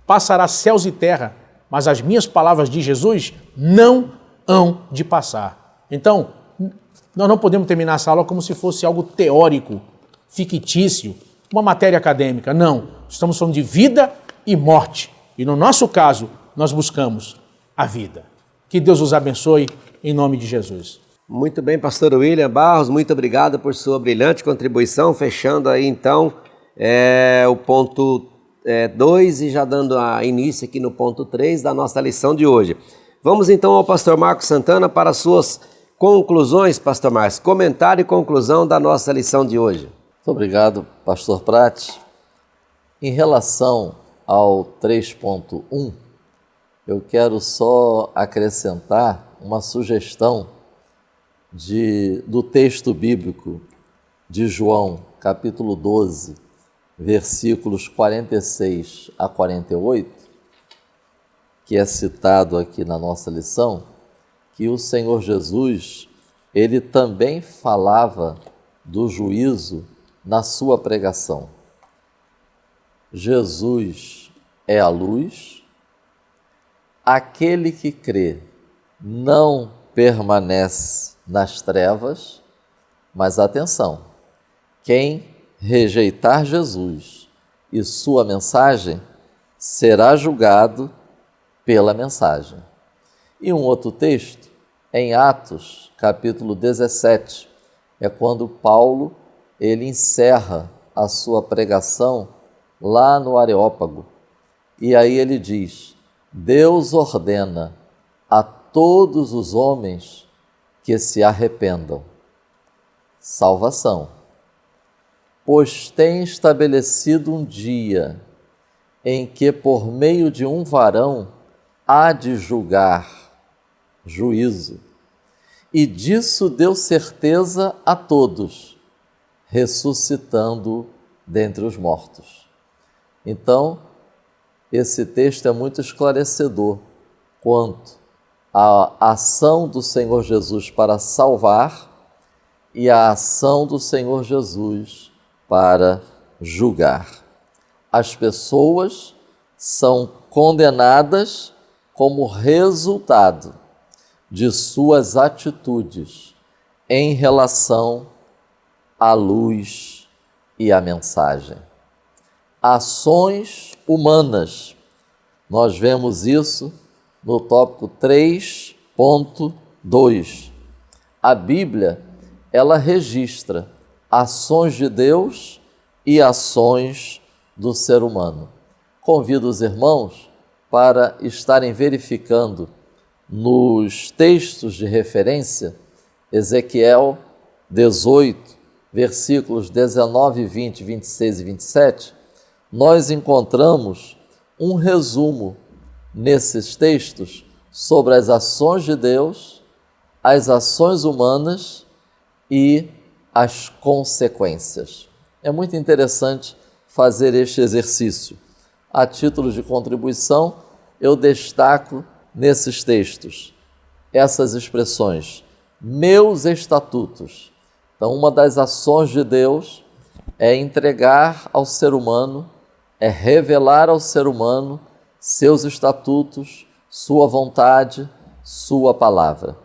Passará céus e terra, mas as minhas palavras de Jesus não hão de passar. Então, nós não podemos terminar essa aula como se fosse algo teórico, fictício, uma matéria acadêmica. Não, estamos falando de vida e morte. E no nosso caso, nós buscamos a vida. Que Deus os abençoe em nome de Jesus. Muito bem, pastor William Barros, muito obrigado por sua brilhante contribuição, fechando aí então o ponto 2 e já dando início aqui no ponto 3 da nossa lição de hoje. Vamos então ao pastor Marcos Santana para suas conclusões, pastor Marcos, comentário e conclusão da nossa lição de hoje. Muito obrigado, pastor Prates. Em relação ao 3.1, eu quero só acrescentar uma sugestão do texto bíblico de João, capítulo 12, versículos 46 a 48, que é citado aqui na nossa lição, que o Senhor Jesus, ele também falava do juízo na sua pregação. Jesus é a luz, aquele que crê não permanece nas trevas, mas atenção, quem rejeitar Jesus e sua mensagem será julgado pela mensagem. E um outro texto, em Atos, capítulo 17, é quando Paulo ele encerra a sua pregação lá no Areópago. E aí ele diz: Deus ordena a todos os homens que se arrependam. Salvação. Pois tem estabelecido um dia em que, por meio de um varão, há de julgar, juízo. E disso deu certeza a todos, ressuscitando dentre os mortos. Então, esse texto é muito esclarecedor quanto à ação do Senhor Jesus para salvar e a ação do Senhor Jesus para julgar. As pessoas são condenadas como resultado de suas atitudes em relação à luz e à mensagem. Ações humanas. Nós vemos isso no tópico 3.2. A Bíblia, ela registra ações de Deus e ações do ser humano. Convido os irmãos para estarem verificando nos textos de referência, Ezequiel 18, versículos 19, 20, 26 e 27, nós encontramos um resumo nesses textos sobre as ações de Deus, as ações humanas e as consequências. É muito interessante fazer este exercício. A título de contribuição, eu destaco nesses textos essas expressões: meus estatutos. Então, uma das ações de Deus é entregar ao ser humano, é revelar ao ser humano seus estatutos, sua vontade, sua palavra.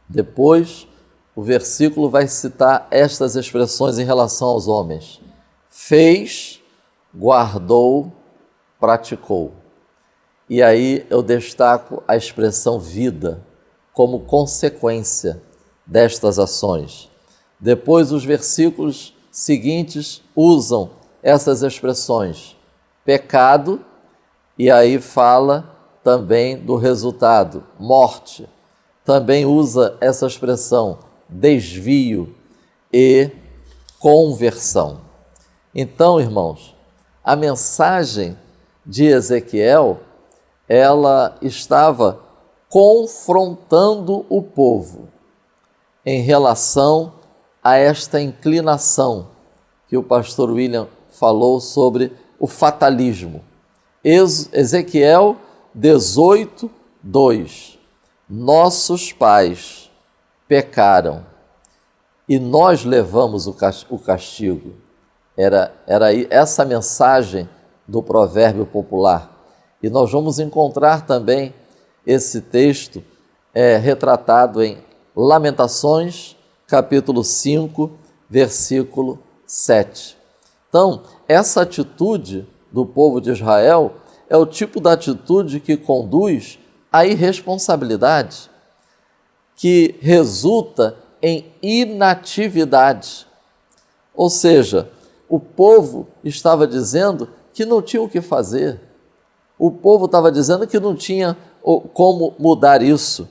Depois, o versículo vai citar estas expressões em relação aos homens: fez, guardou, praticou. E aí eu destaco a expressão vida como consequência destas ações. Depois, os versículos seguintes usam essas expressões: pecado, e aí fala também do resultado, morte. Também usa essa expressão desvio e conversão. Então, irmãos, a mensagem de Ezequiel, ela estava confrontando o povo em relação a esta inclinação que o pastor William falou sobre o fatalismo. Ezequiel 18, 2. Nossos pais pecaram e nós levamos o castigo. Era essa mensagem do provérbio popular. E nós vamos encontrar também esse texto retratado em Lamentações, capítulo 5, versículo 7. Então, essa atitude do povo de Israel é o tipo da atitude que conduz à irresponsabilidade, que resulta em inatividade. Ou seja, o povo estava dizendo que não tinha o que fazer. O povo estava dizendo que não tinha como mudar isso.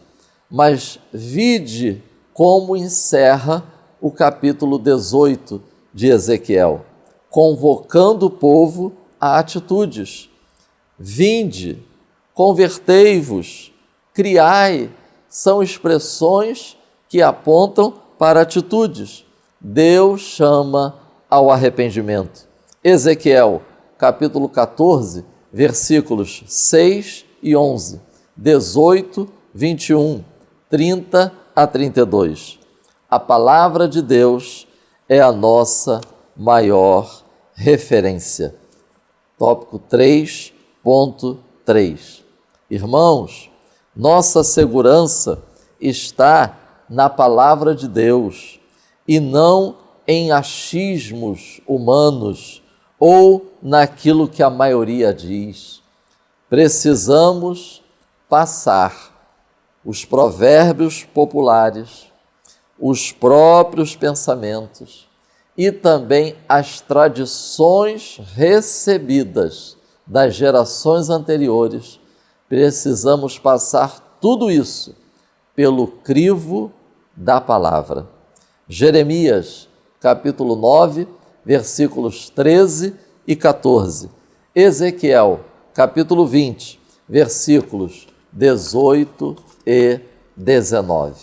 Mas vide como encerra o capítulo 18 de Ezequiel, convocando o povo a atitudes. Vinde, convertei-vos, criai são expressões que apontam para atitudes. Deus chama ao arrependimento. Ezequiel, capítulo 14, versículos 6 e 11, 18, 21, 30 a 32. A palavra de Deus é a nossa maior referência. Tópico 3.3. Irmãos, nossa segurança está na palavra de Deus e não em achismos humanos ou naquilo que a maioria diz. Precisamos passar os provérbios populares, os próprios pensamentos e também as tradições recebidas das gerações anteriores. Precisamos passar tudo isso pelo crivo da palavra. Jeremias, capítulo 9, versículos 13 e 14. Ezequiel, capítulo 20, versículos 18 e 19.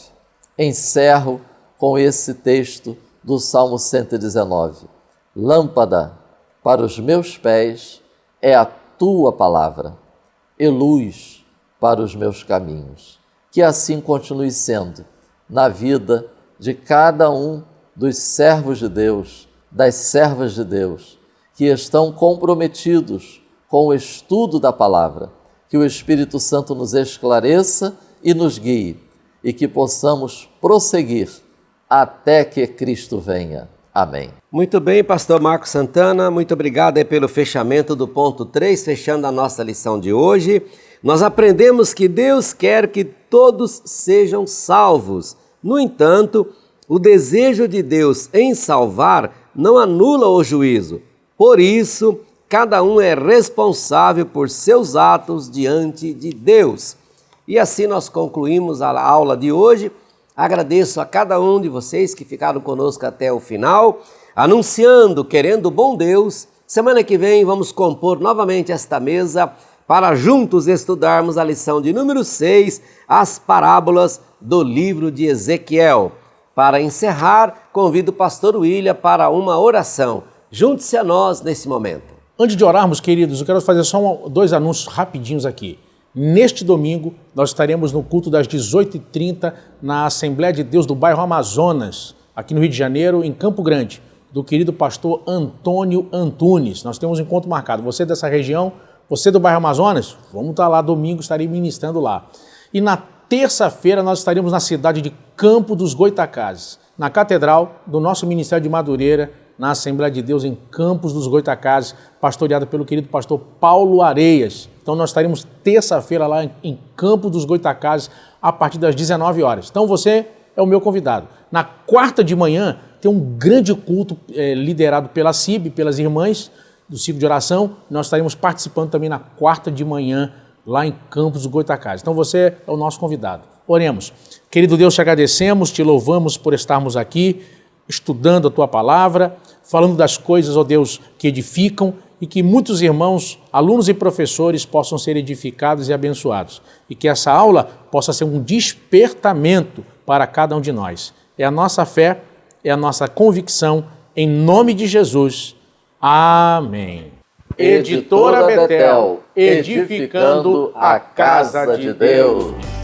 Encerro com esse texto do Salmo 119. Lâmpada para os meus pés é a tua palavra, e luz para os meus caminhos. Que assim continue sendo na vida de cada um dos servos de Deus, das servas de Deus, que estão comprometidos com o estudo da palavra. Que o Espírito Santo nos esclareça e nos guie, e que possamos prosseguir até que Cristo venha. Amém. Muito bem, pastor Marcos Santana, muito obrigado aí pelo fechamento do ponto 3, fechando a nossa lição de hoje. Nós aprendemos que Deus quer que todos sejam salvos. No entanto, o desejo de Deus em salvar não anula o juízo. Por isso, cada um é responsável por seus atos diante de Deus. E assim nós concluímos a aula de hoje. Agradeço a cada um de vocês que ficaram conosco até o final, anunciando, querendo o bom Deus. Semana que vem vamos compor novamente esta mesa para juntos estudarmos a lição de número 6, as parábolas do livro de Ezequiel. Para encerrar, convido o pastor William para uma oração. Junte-se a nós nesse momento. Antes de orarmos, queridos, eu quero fazer só dois anúncios rapidinhos aqui. Neste domingo, nós estaremos no culto das 18h30 na Assembleia de Deus do bairro Amazonas, aqui no Rio de Janeiro, em Campo Grande, do querido pastor Antônio Antunes. Nós temos um encontro marcado. Você dessa região, você do bairro Amazonas, vamos estar lá domingo, estarei ministrando lá. E na terça-feira nós estaremos na cidade de Campo dos Goitacazes, na Catedral do nosso Ministério de Madureira, na Assembleia de Deus em Campos dos Goitacazes, pastoreada pelo querido pastor Paulo Areias. Então nós estaremos terça-feira lá em Campos dos Goitacazes, a partir das 19 horas. Então você é o meu convidado. Na quarta de manhã tem um grande culto liderado pela CIB, pelas irmãs do ciclo de oração. Nós estaremos participando também na quarta de manhã lá em Campos dos Goitacazes. Então você é o nosso convidado. Oremos. Querido Deus, te agradecemos, te louvamos por estarmos aqui, estudando a Tua Palavra, falando das coisas, ó Deus, que edificam e que muitos irmãos, alunos e professores possam ser edificados e abençoados. E que essa aula possa ser um despertamento para cada um de nós. É a nossa fé, é a nossa convicção, em nome de Jesus. Amém. Editora Betel, edificando a casa de Deus.